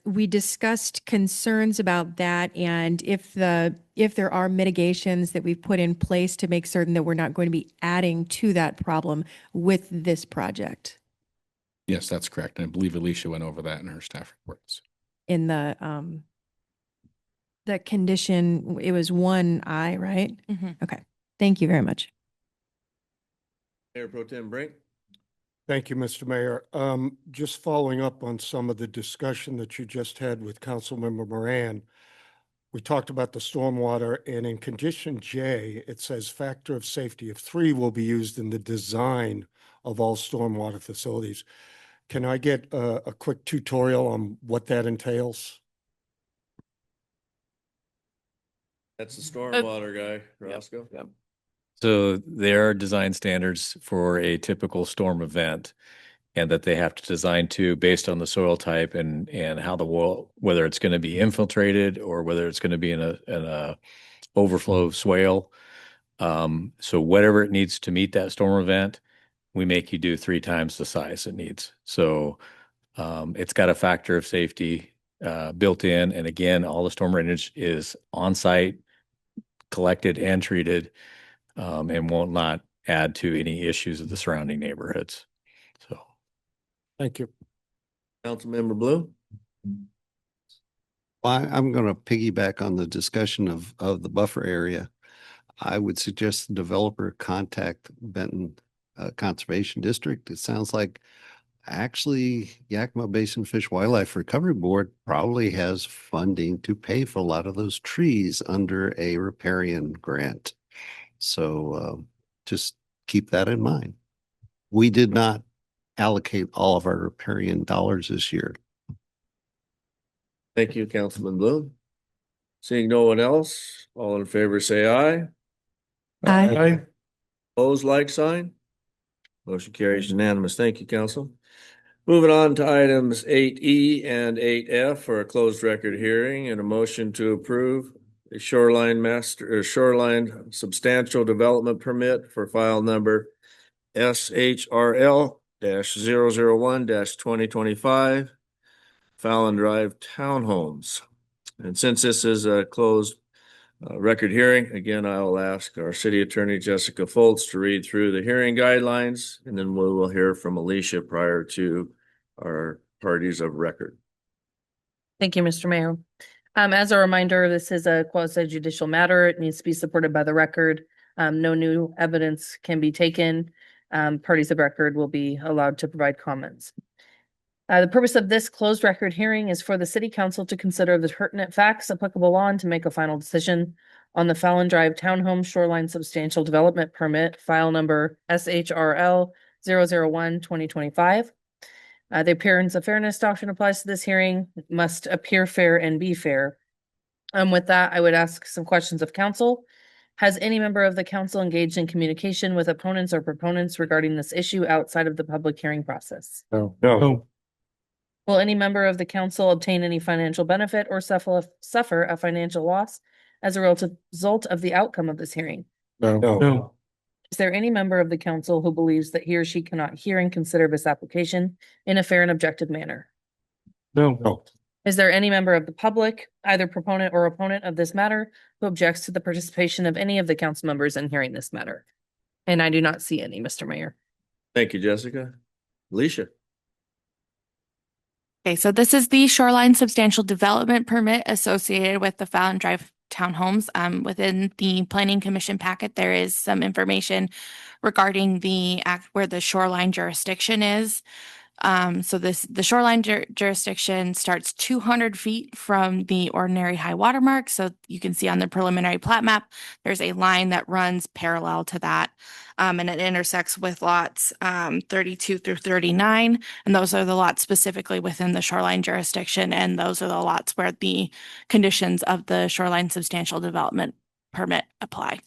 we discussed concerns about that and if there are mitigations that we've put in place to make certain that we're not going to be adding to that problem with this project. Yes, that's correct. And I believe Alicia went over that in her staff reports. In the condition, it was 1I, right? Mm-hmm. Okay. Thank you very much. Mayor Pro Tem Brink. Thank you, Mr. Mayor. Just following up on some of the discussion that you just had with Councilmember Moran. We talked about the stormwater, and in condition J, it says factor of safety of 3 will be used in the design of all stormwater facilities. Can I get a quick tutorial on what that entails? That's the stormwater guy, Roscoe. Yep. So there are design standards for a typical storm event and that they have to design to based on the soil type and how the wall, whether it's going to be infiltrated or whether it's going to be in a overflow swale. So whatever it needs to meet that storm event, we make you do 3 times the size it needs. So it's got a factor of safety built in. And again, all the storm drainage is on site, collected and treated, and will not add to any issues of the surrounding neighborhoods. So, thank you. Councilmember Blue. Well, I'm going to piggyback on the discussion of the buffer area. I would suggest the developer contact Benton Conservation District. It sounds like actually Yakima Basin Fish Wildlife Recovery Board probably has funding to pay for a lot of those trees under a riparian grant. So just keep that in mind. We did not allocate all of our riparian dollars this year. Thank you, Councilman Blue. Seeing no one else, all in favor say aye. Aye. Opposed, like sign. Motion carries unanimous. Thank you, Council. Moving on to items 8E and 8F for a closed record hearing and a motion to approve a shoreline substantial development permit for file number SHRL 001 2025 Fallon Drive Townhomes. And since this is a closed record hearing, again, I will ask our city attorney, Jessica Foltz, to read through the hearing guidelines, and then we will hear from Alicia prior to our parties of record. Thank you, Mr. Mayor. As a reminder, this is a quasi judicial matter. It needs to be supported by the record. No new evidence can be taken. Parties of record will be allowed to provide comments. The purpose of this closed record hearing is for the city council to consider the pertinent facts, applicable law, and to make a final decision on the Fallon Drive Townhome Shoreline Substantial Development Permit, file number SHRL 001 2025. The appearance of fairness doctrine applies to this hearing. It must appear fair and be fair. With that, I would ask some questions of council. Has any member of the council engaged in communication with opponents or proponents regarding this issue outside of the public hearing process? No. Will any member of the council obtain any financial benefit or suffer a financial loss as a result of the outcome of this hearing? No. Is there any member of the council who believes that he or she cannot hear and consider this application in a fair and objective manner? No. Is there any member of the public, either proponent or opponent of this matter, who objects to the participation of any of the council members in hearing this matter? And I do not see any, Mr. Mayor. Thank you, Jessica. Alicia. Okay, so this is the Shoreline Substantial Development Permit associated with the Fallon Drive Townhomes. Within the Planning Commission packet, there is some information regarding the act where the shoreline jurisdiction is. The shoreline jurisdiction starts 200 feet from the ordinary high water mark. So you can see on the preliminary plat map, there's a line that runs parallel to that. And it intersects with lots 32 through 39. And those are the lots specifically within the shoreline jurisdiction. And those are the lots where the conditions of the Shoreline Substantial Development Permit apply.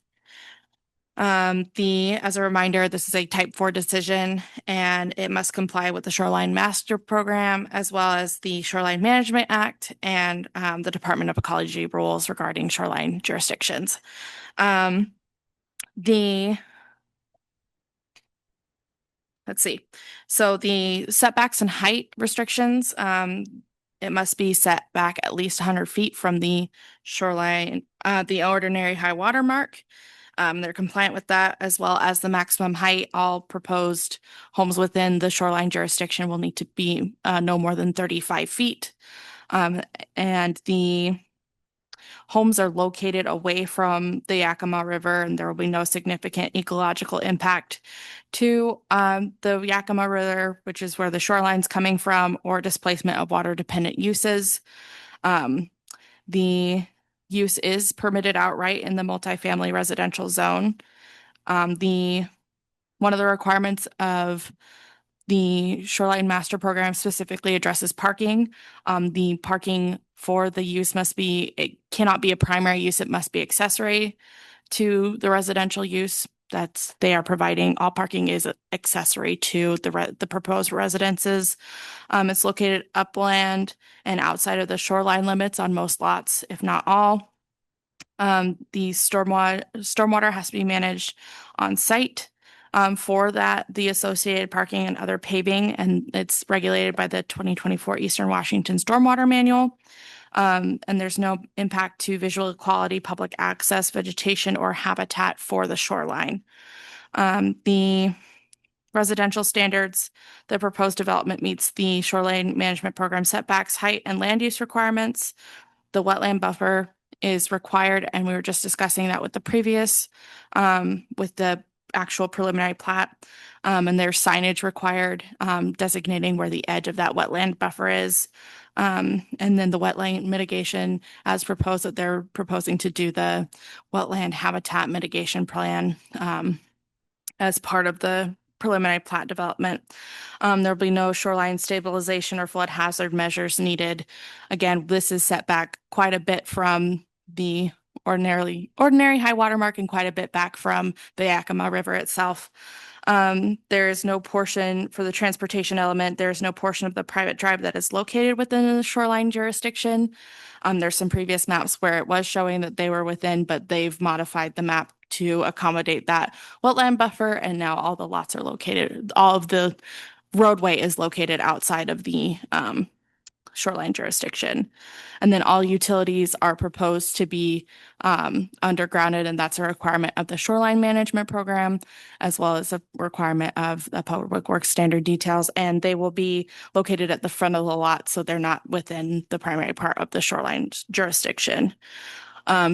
As a reminder, this is a type 4 decision and it must comply with the Shoreline Master Program as well as the Shoreline Management Act and the Department of Ecology rules regarding shoreline jurisdictions. Let's see. So the setbacks and height restrictions, it must be set back at least 100 feet from the shoreline, the ordinary high water mark. They're compliant with that, as well as the maximum height. All proposed homes within the shoreline jurisdiction will need to be no more than 35 feet. And the homes are located away from the Yakima River, and there will be no significant ecological impact to the Yakima River, which is where the shoreline's coming from, or displacement of water-dependent uses. The use is permitted outright in the multifamily residential zone. One of the requirements of the Shoreline Master Program specifically addresses parking. The parking for the use it cannot be a primary use, it must be accessory to the residential use that they are providing. All parking is accessory to the proposed residences. It's located upland and outside of the shoreline limits on most lots, if not all. The stormwater has to be managed on site. For that, the associated parking and other paving, and it's regulated by the 2024 Eastern Washington Stormwater Manual. And there's no impact to visual quality, public access, vegetation, or habitat for the shoreline. The residential standards, the proposed development meets the Shoreline Management Program setbacks, height, and land use requirements. The wetland buffer is required, and we were just discussing that with the previous, with the actual preliminary plat, and there's signage required designating where the edge of that wetland buffer is. And then the wetland mitigation as proposed, that they're proposing to do the wetland habitat mitigation plan as part of the preliminary plat development. There'll be no shoreline stabilization or flood hazard measures needed. Again, this is set back quite a bit from the ordinary high water mark and quite a bit back from the Yakima River itself. There is no portion for the transportation element. There's no portion of the private drive that is located within the shoreline jurisdiction. There's some previous maps where it was showing that they were within, but they've modified the map to accommodate that wetland buffer. And now all the lots are located, all of the roadway is located outside of the shoreline jurisdiction. And then all utilities are proposed to be undergrounded, and that's a requirement of the shoreline management program, as well as a requirement of the Public Works standard details. And they will be located at the front of the lot, so they're not within the primary part of the shoreline jurisdiction.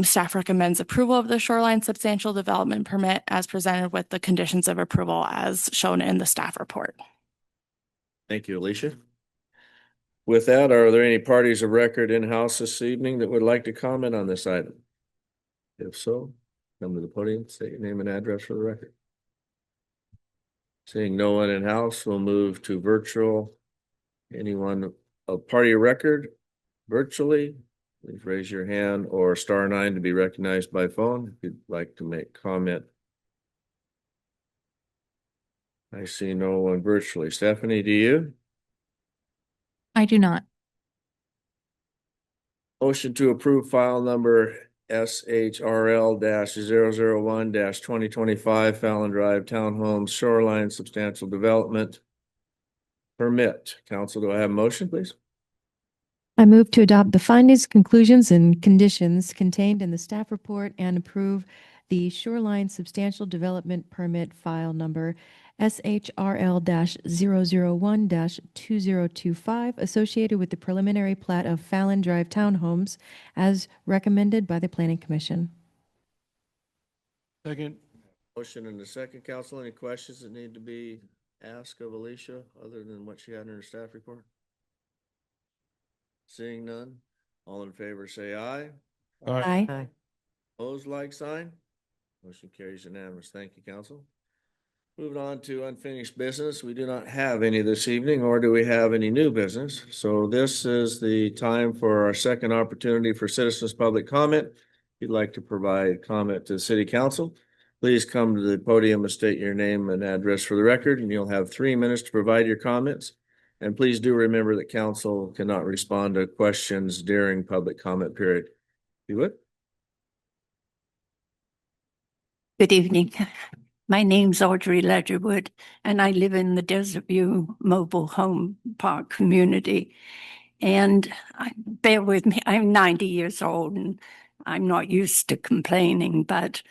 Staff recommends approval of the shoreline substantial development permit as presented with the conditions of approval as shown in the staff report. Thank you, Alicia. With that, are there any parties of record in-house this evening that would like to comment on this item? If so, come to the podium, state your name and address for the record. Seeing no one in-house, we'll move to virtual. Anyone of party of record virtually, please raise your hand or *9 to be recognized by phone if you'd like to make comment. I see no one virtually. Stephanie, do you? I do not. Motion to approve file number SHRL-001-2025 Fallon Drive Townhomes Shoreline Substantial Development Permit. Council, do I have a motion, please? I move to adopt the findings, conclusions, and conditions contained in the staff report and approve the Shoreline Substantial Development Permit file number SHRL-001-2025 associated with the preliminary plat of Fallon Drive Townhomes as recommended by the Planning Commission. Second. Motion and a second. Council, any questions that need to be asked of Alicia other than what she had in her staff report? Seeing none, all in favor say aye. Aye. Opposed, like sign. Motion carries unanimous. Thank you, Council. Moving on to unfinished business. We do not have any this evening, or do we have any new business? So this is the time for our second opportunity for citizens' public comment. If you'd like to provide comment to the City Council, please come to the podium and state your name and address for the record, and you'll have 3 minutes to provide your comments. And please do remember that council cannot respond to questions during public comment period. You would? Good evening. My name's Audrey Ledgerwood, and I live in the Desert View Mobile Home Park community. And bear with me, I'm 90 years old and I'm not used to complaining, but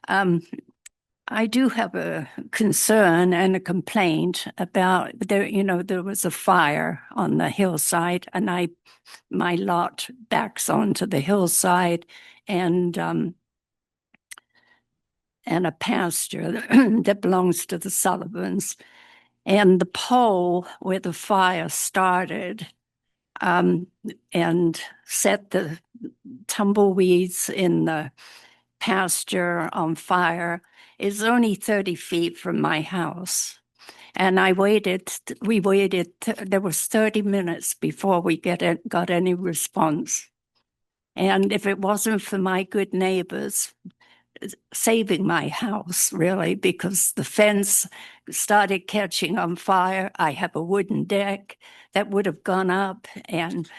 I do have a concern and a complaint about there was a fire on the hillside, and my lot backs onto the hillside and a pasture that belongs to the Sullivans. And the pole where the fire started and set the tumbleweeds in the pasture on fire is only 30 feet from my house. And we waited, there was 30 minutes before we got any response. And if it wasn't for my good neighbors saving my house, really, because the fence started catching on fire. I have a wooden deck that would have gone up, and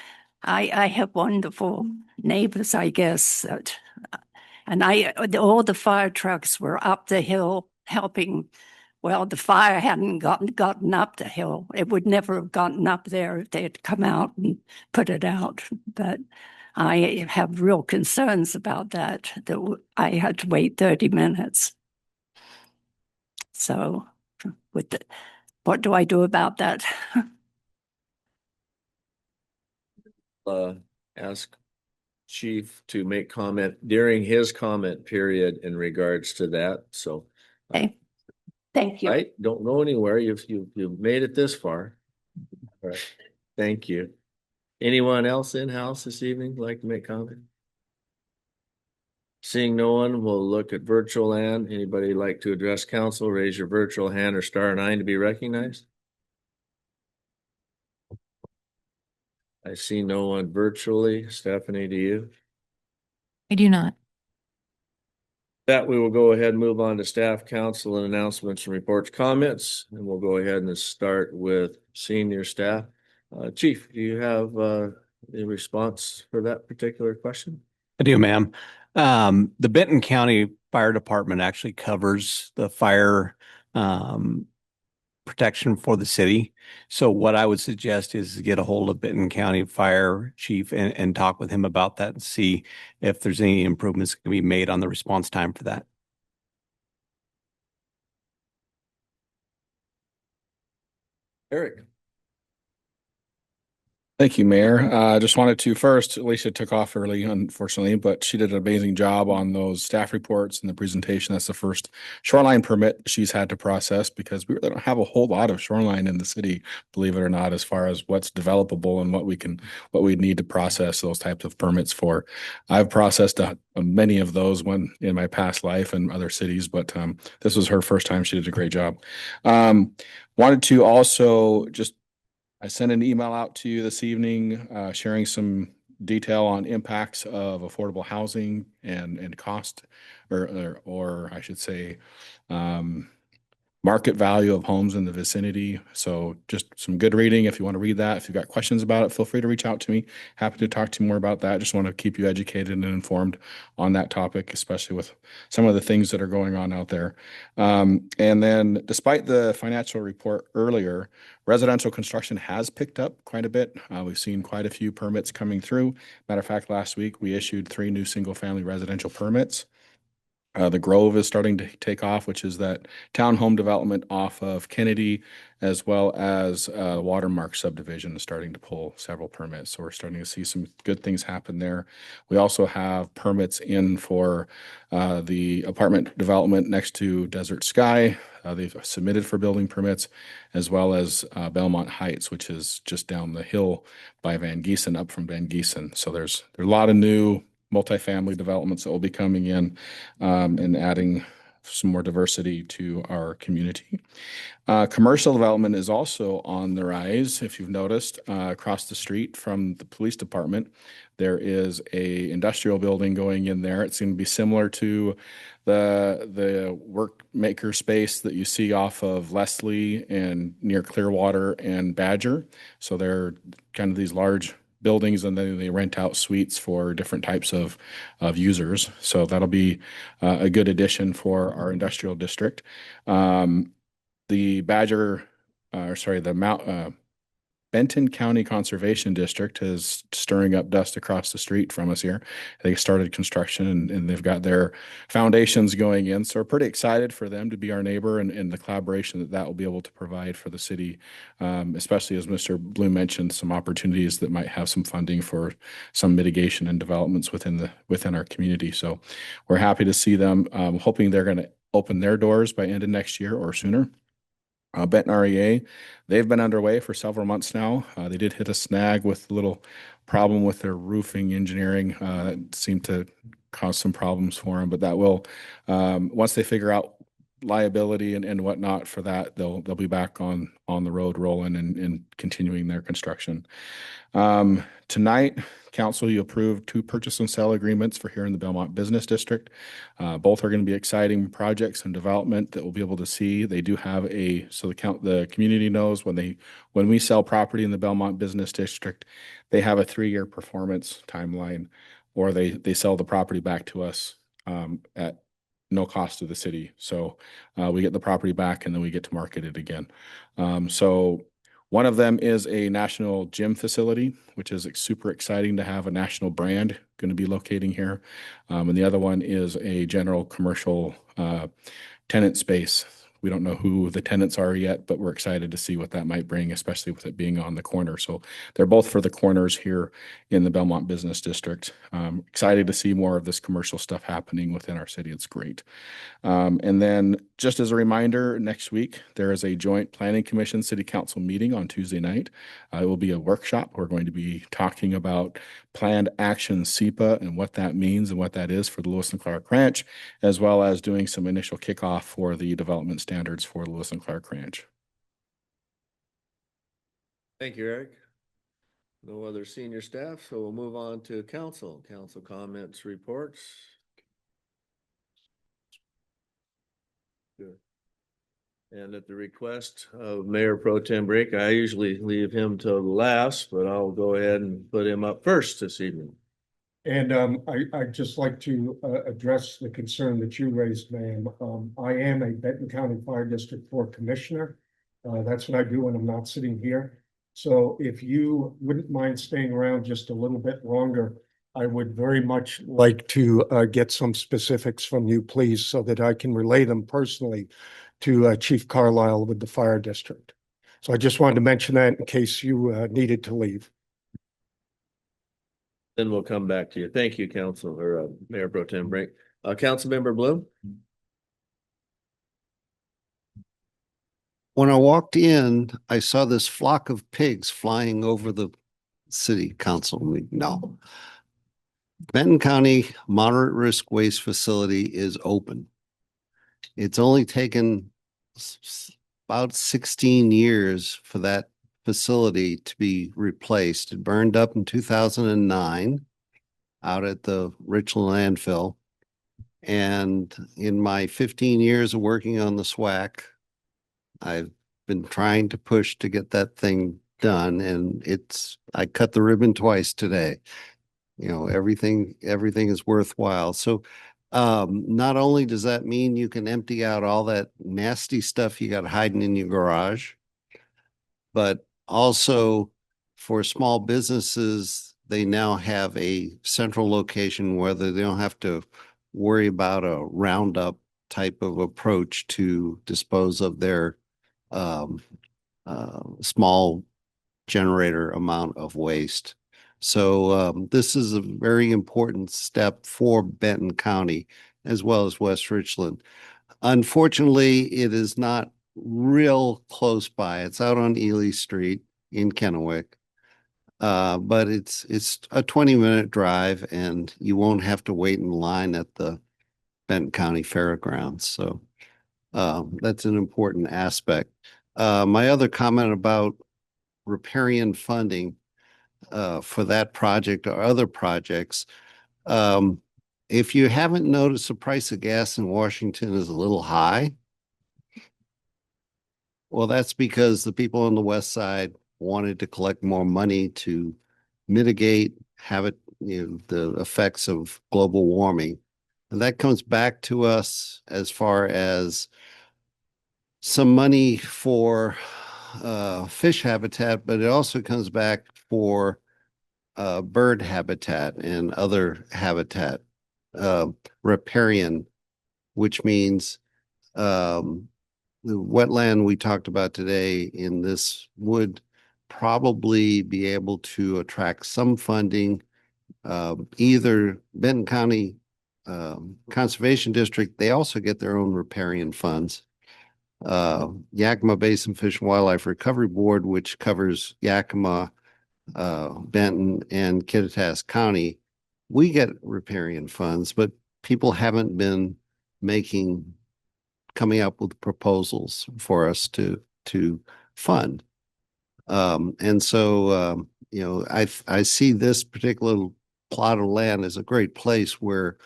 I have wonderful neighbors, I guess. All the fire trucks were up the hill helping. Well, the fire hadn't gotten up the hill. It would never have gotten up there if they had come out and put it out. But I have real concerns about that I had to wait 30 minutes. So what do I do about that? Ask Chief to make comment during his comment period in regards to that. So, okay. Thank you. Right, don't go anywhere. You've made it this far. All right. Thank you. Anyone else in-house this evening like to make comment? Seeing no one, we'll look at virtual land. Anybody like to address council? Raise your virtual hand or *9 to be recognized. I see no one virtually. Stephanie, do you? I do not. That we will go ahead and move on to staff, council, and announcements and reports, comments, and we'll go ahead and start with senior staff. Chief, do you have a response for that particular question? I do, ma'am. The Benton County fire department actually covers the fire protection for the city. So what I would suggest is get a hold of Benton County Fire Chief and talk with him about that and see if there's any improvements that can be made on the response time for that. Eric. Thank you, Mayor. Just wanted to first, Alicia took off early, unfortunately, but she did an amazing job on those staff reports and the presentation. That's the first shoreline permit she's had to process because we really don't have a whole lot of shoreline in the city, believe it or not, as far as what's developable and what we need to process those types of permits for. I've processed many of those in my past life in other cities, but this was her first time. She did a great job. Wanted to also I sent an email out to you this evening, sharing some detail on impacts of affordable housing and cost, or I should say, market value of homes in the vicinity. So just some good reading. If you want to read that, if you've got questions about it, feel free to reach out to me. Happy to talk to you more about that. Just want to keep you educated and informed on that topic, especially with some of the things that are going on out there. And then despite the financial report earlier, residential construction has picked up quite a bit. We've seen quite a few permits coming through. Matter of fact, last week we issued 3 new single-family residential permits. The Grove is starting to take off, which is that townhome development off of Kennedy, as well as Watermark subdivision is starting to pull several permits. So we're starting to see some good things happen there. We also have permits in for the apartment development next to Desert Sky. They've submitted for building permits, as well as Belmont Heights, which is just down the hill by Van Giesen, up from Van Giesen. So there's a lot of new multifamily developments that will be coming in and adding some more diversity to our community. Commercial development is also on the rise. If you've noticed, across the street from the police department, there is a industrial building going in there. It seemed to be similar to the work maker space that you see off of Leslie and near Clearwater and Badger. So they're kind of these large buildings, and then they rent out suites for different types of users. So that'll be a good addition for our industrial district. The Benton County Conservation District is stirring up dust across the street from us here. They started construction and they've got their foundations going in. So we're pretty excited for them to be our neighbor and the collaboration that will be able to provide for the city, especially as Mr. Bloom mentioned, some opportunities that might have some funding for some mitigation and developments within our community. So we're happy to see them, hoping they're going to open their doors by end of next year or sooner. Benton REA, they've been underway for several months now. They did hit a snag with a little problem with their roofing engineering. That seemed to cause some problems for them, but that will, once they figure out liability and whatnot for that, they'll be back on the road rolling and continuing their construction. Tonight, Council, you approved 2 purchase and sale agreements for here in the Belmont Business District. Both are going to be exciting projects and development that we'll be able to see. They do have the community knows when we sell property in the Belmont Business District, they have a 3-year performance timeline, or they sell the property back to us at no cost to the city. So we get the property back and then we get to market it again. So one of them is a national gym facility, which is super exciting to have a national brand going to be locating here. And the other one is a general commercial tenant space. We don't know who the tenants are yet, but we're excited to see what that might bring, especially with it being on the corner. So they're both for the corners here in the Belmont Business District. Excited to see more of this commercial stuff happening within our city. It's great. And then just as a reminder, next week, there is a joint Planning Commission City Council meeting on Tuesday night. It will be a workshop. We're going to be talking about planned action SEPA and what that means and what that is for the Lewis and Clark Ranch, as well as doing some initial kickoff for the development standards for the Lewis and Clark Ranch. Thank you, Eric. No other senior staff, so we'll move on to council. Council comments, reports. Good. And at the request of Mayor Pro Tem Brake, I usually leave him till the last, but I'll go ahead and put him up first this evening. And I'd just like to address the concern that you raised, ma'am. I am a Benton County Fire District 4 Commissioner. That's what I do when I'm not sitting here. So if you wouldn't mind staying around just a little bit longer, I would very much like to get some specifics from you, please, so that I can relay them personally to Chief Carlisle with the Fire District. So I just wanted to mention that in case you needed to leave. Then we'll come back to you. Thank you, Council or Mayor Pro Tem Brink. Councilmember Bloom? When I walked in, I saw this flock of pigs flying over the city council meeting. No. Benton County Moderate Risk Waste Facility is open. It's only taken about 16 years for that facility to be replaced. It burned up in 2009 out at the Richland landfill. And in my 15 years of working on the SWAC, I've been trying to push to get that thing done, and I cut the ribbon twice today. You know, everything is worthwhile. So not only does that mean you can empty out all that nasty stuff you got hiding in your garage, but also for small businesses, they now have a central location where they don't have to worry about a roundup type of approach to dispose of their small generator amount of waste. So this is a very important step for Benton County as well as West Richland. Unfortunately, it is not real close by. It's out on Ely Street in Kennewick. But it's a 20-minute drive, and you won't have to wait in line at the Benton County Fairgrounds. So that's an important aspect. My other comment about riparian funding for that project or other projects, if you haven't noticed, the price of gas in Washington is a little high. Well, that's because the people on the west side wanted to collect more money to mitigate the effects of global warming. And that comes back to us as far as some money for fish habitat, but it also comes back for bird habitat and other habitat, riparian, which means the wetland we talked about today in this would probably be able to attract some funding. Either Benton County Conservation District, they also get their own riparian funds. Yakima Basin Fish and Wildlife Recovery Board, which covers Yakima, Benton, and Kittitas County, we get riparian funds, but people haven't been coming up with proposals for us to fund. And so, I see this particular plot of land as a great place where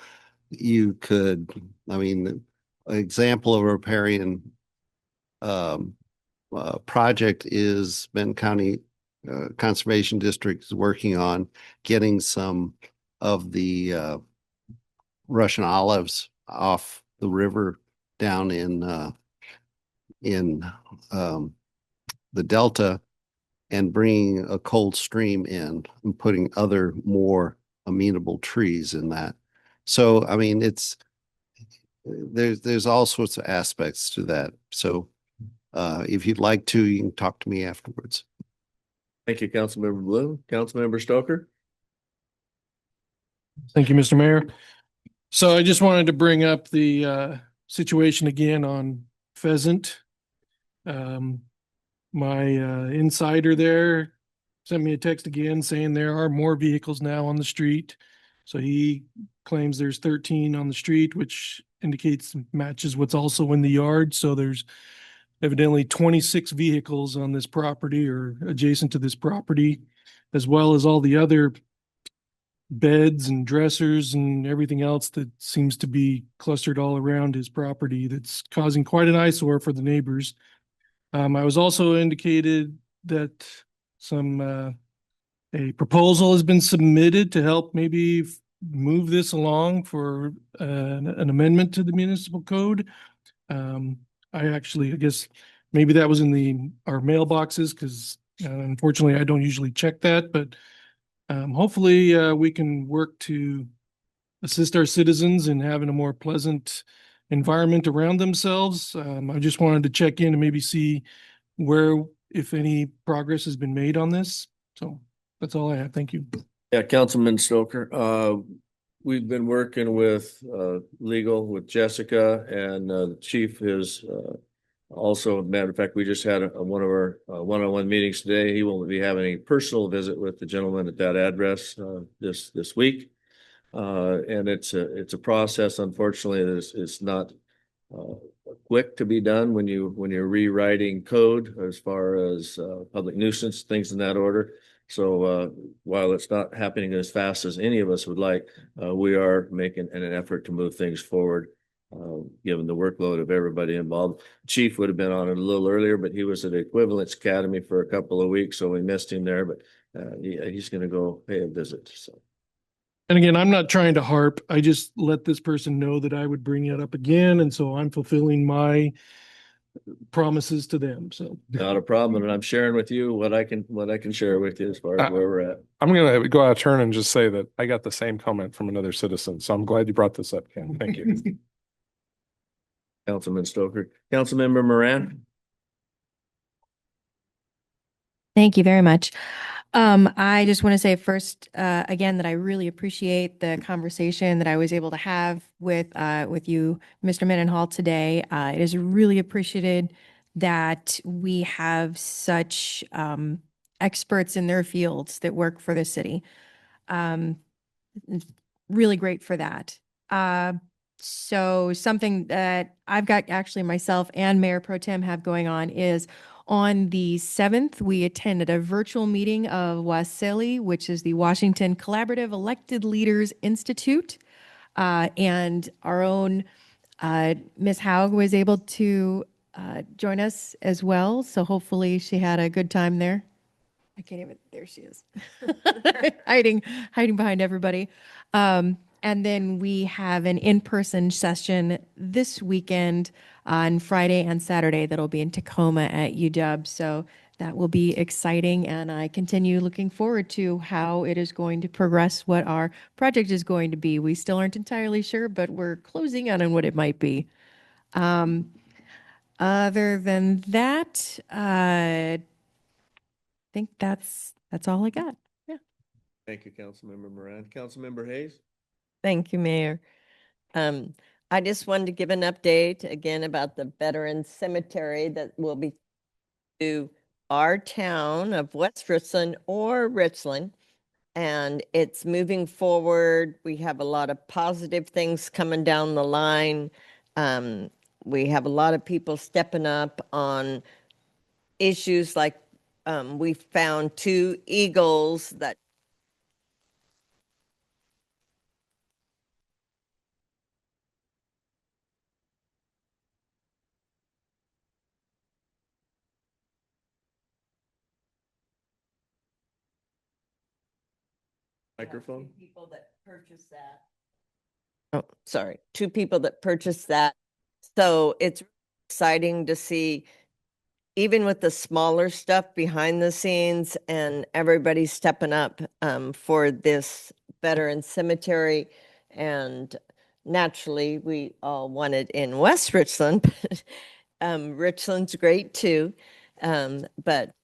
you could, an example of a riparian project is Benton County Conservation District is working on getting some of the Russian olives off the river down in the Delta and bringing a cold stream in and putting other more amenable trees in that. So, there's all sorts of aspects to that. So if you'd like to, you can talk to me afterwards. Thank you, Councilmember Bloom. Councilmember Stoker? Thank you, Mr. Mayor. So I just wanted to bring up the situation again on Pheasant. My insider there sent me a text again saying there are more vehicles now on the street. So he claims there's 13 on the street, which matches what's also in the yard. So there's evidently 26 vehicles on this property or adjacent to this property, as well as all the other beds and dressers and everything else that seems to be clustered all around his property that's causing quite an eyesore for the neighbors. I was also indicated that a proposal has been submitted to help maybe move this along for an amendment to the municipal code. I actually, I guess, maybe that was in our mailboxes, because unfortunately I don't usually check that, but hopefully we can work to assist our citizens in having a more pleasant environment around themselves. I just wanted to check in and maybe see where, if any, progress has been made on this. So that's all I have. Thank you. Yeah, Councilman Stoker, we've been working with legal with Jessica, and the chief is also, matter of fact, we just had one of our one-on-one meetings today. He will be having a personal visit with the gentleman at that address this week. And it's a process, unfortunately, that is not quick to be done when you're rewriting code as far as public nuisance, things in that order. So while it's not happening as fast as any of us would like, we are making an effort to move things forward, given the workload of everybody involved. Chief would have been on it a little earlier, but he was at Equivalence Academy for a couple of weeks, so we missed him there. But he's going to go pay a visit. So. And again, I'm not trying to harp. I just let this person know that I would bring it up again. And so I'm fulfilling my promises to them. So not a problem. And I'm sharing with you what I can share with you as far as where we're at. I'm going to go out of turn and just say that I got the same comment from another citizen. So I'm glad you brought this up, Ken. Thank you. Councilman Stoker. Councilmember Moran. Thank you very much. I just want to say first, again, that I really appreciate the conversation that I was able to have with you, Mr. Mendenhall, today. It is really appreciated that we have such experts in their fields that work for the city. Really great for that. So something that I've got actually myself and Mayor Pro Tem have going on is on the 7th, we attended a virtual meeting of WASCELI, which is the Washington Collaborative Elected Leaders Institute. And our own Ms. Haug was able to join us as well. So hopefully she had a good time there. I can't even, there she is. hiding behind everybody. And then we have an in-person session this weekend on Friday and Saturday that'll be in Tacoma at UW. So that will be exciting, and I continue looking forward to how it is going to progress, what our project is going to be. We still aren't entirely sure, but we're closing in on what it might be. Other than that, I think that's all I got. Yeah. Thank you, Councilmember Moran. Councilmember Hayes. Thank you, Mayor. I just wanted to give an update again about the Veterans Cemetery that will be to our town of West Richland or Richland. And it's moving forward. We have a lot of positive things coming down the line. We have a lot of people stepping up on issues like we found 2 eagles that Microphone. People that purchased that. Oh, sorry. 2 people that purchased that. So it's exciting to see, even with the smaller stuff behind the scenes and everybody stepping up for this veteran cemetery. And naturally, we all want it in West Richland. Richland's great too. But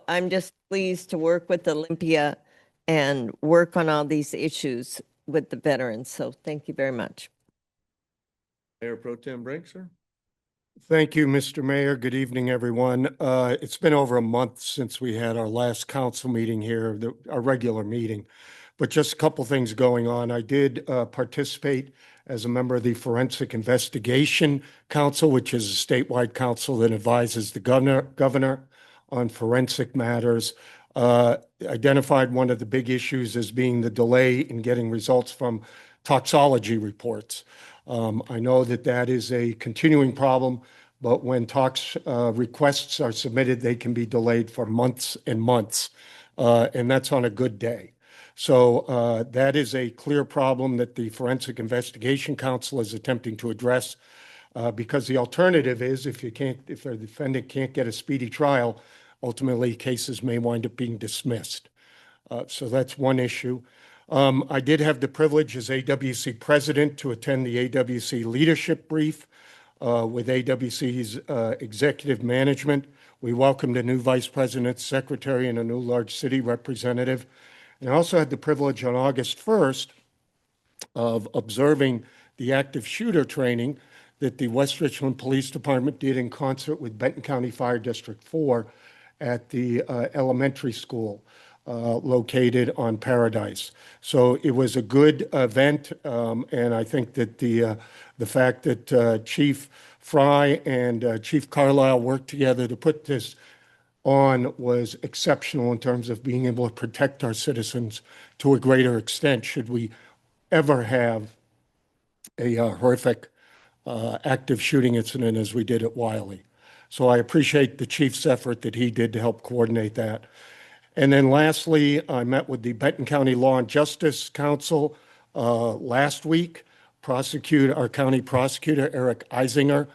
I'm just pleased to work with Olympia and work on all these issues with the veterans. So thank you very much. Mayor Pro Tem Brink, sir. Thank you, Mr. Mayor. Good evening, everyone. It's been over a month since we had our last council meeting here, our regular meeting, but just a couple things going on. I did participate as a member of the Forensic Investigation Council, which is a statewide council that advises the governor on forensic matters. Identified one of the big issues as being the delay in getting results from toxology reports. I know that is a continuing problem, but when tox requests are submitted, they can be delayed for months and months, and that's on a good day. So that is a clear problem that the Forensic Investigation Council is attempting to address, because the alternative is if the defendant can't get a speedy trial, ultimately cases may wind up being dismissed. So that's one issue. I did have the privilege as AWC president to attend the AWC leadership brief with AWC's executive management. We welcomed a new vice president, secretary, and a new large city representative. And I also had the privilege on August 1st of observing the active shooter training that the West Richland Police Department did in concert with Benton County Fire District 4 at the elementary school located on Paradise. So it was a good event, and I think that the fact that Chief Fry and Chief Carlisle worked together to put this on was exceptional in terms of being able to protect our citizens to a greater extent should we ever have a horrific active shooting incident as we did at Wiley. So I appreciate the chief's effort that he did to help coordinate that. And then lastly, I met with the Benton County Law and Justice Council last week. Our county prosecutor, Eric Eisinger,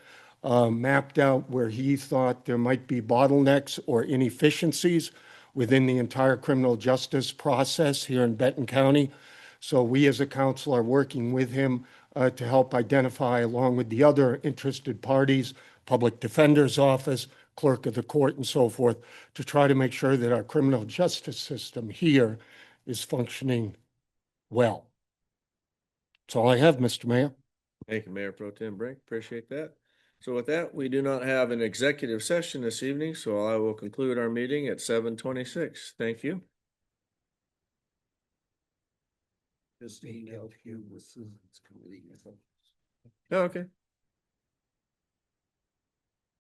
mapped out where he thought there might be bottlenecks or inefficiencies within the entire criminal justice process here in Benton County. So we as a council are working with him to help identify, along with the other interested parties, Public Defender's Office, Clerk of the Court, and so forth, to try to make sure that our criminal justice system here is functioning well. That's all I have, Mr. Mayor. Thank you, Mayor Pro Tem Brink. Appreciate that. So with that, we do not have an executive session this evening, so I will conclude our meeting at 7:26. Thank you. Just emailed you with Susan's committee. Oh, okay.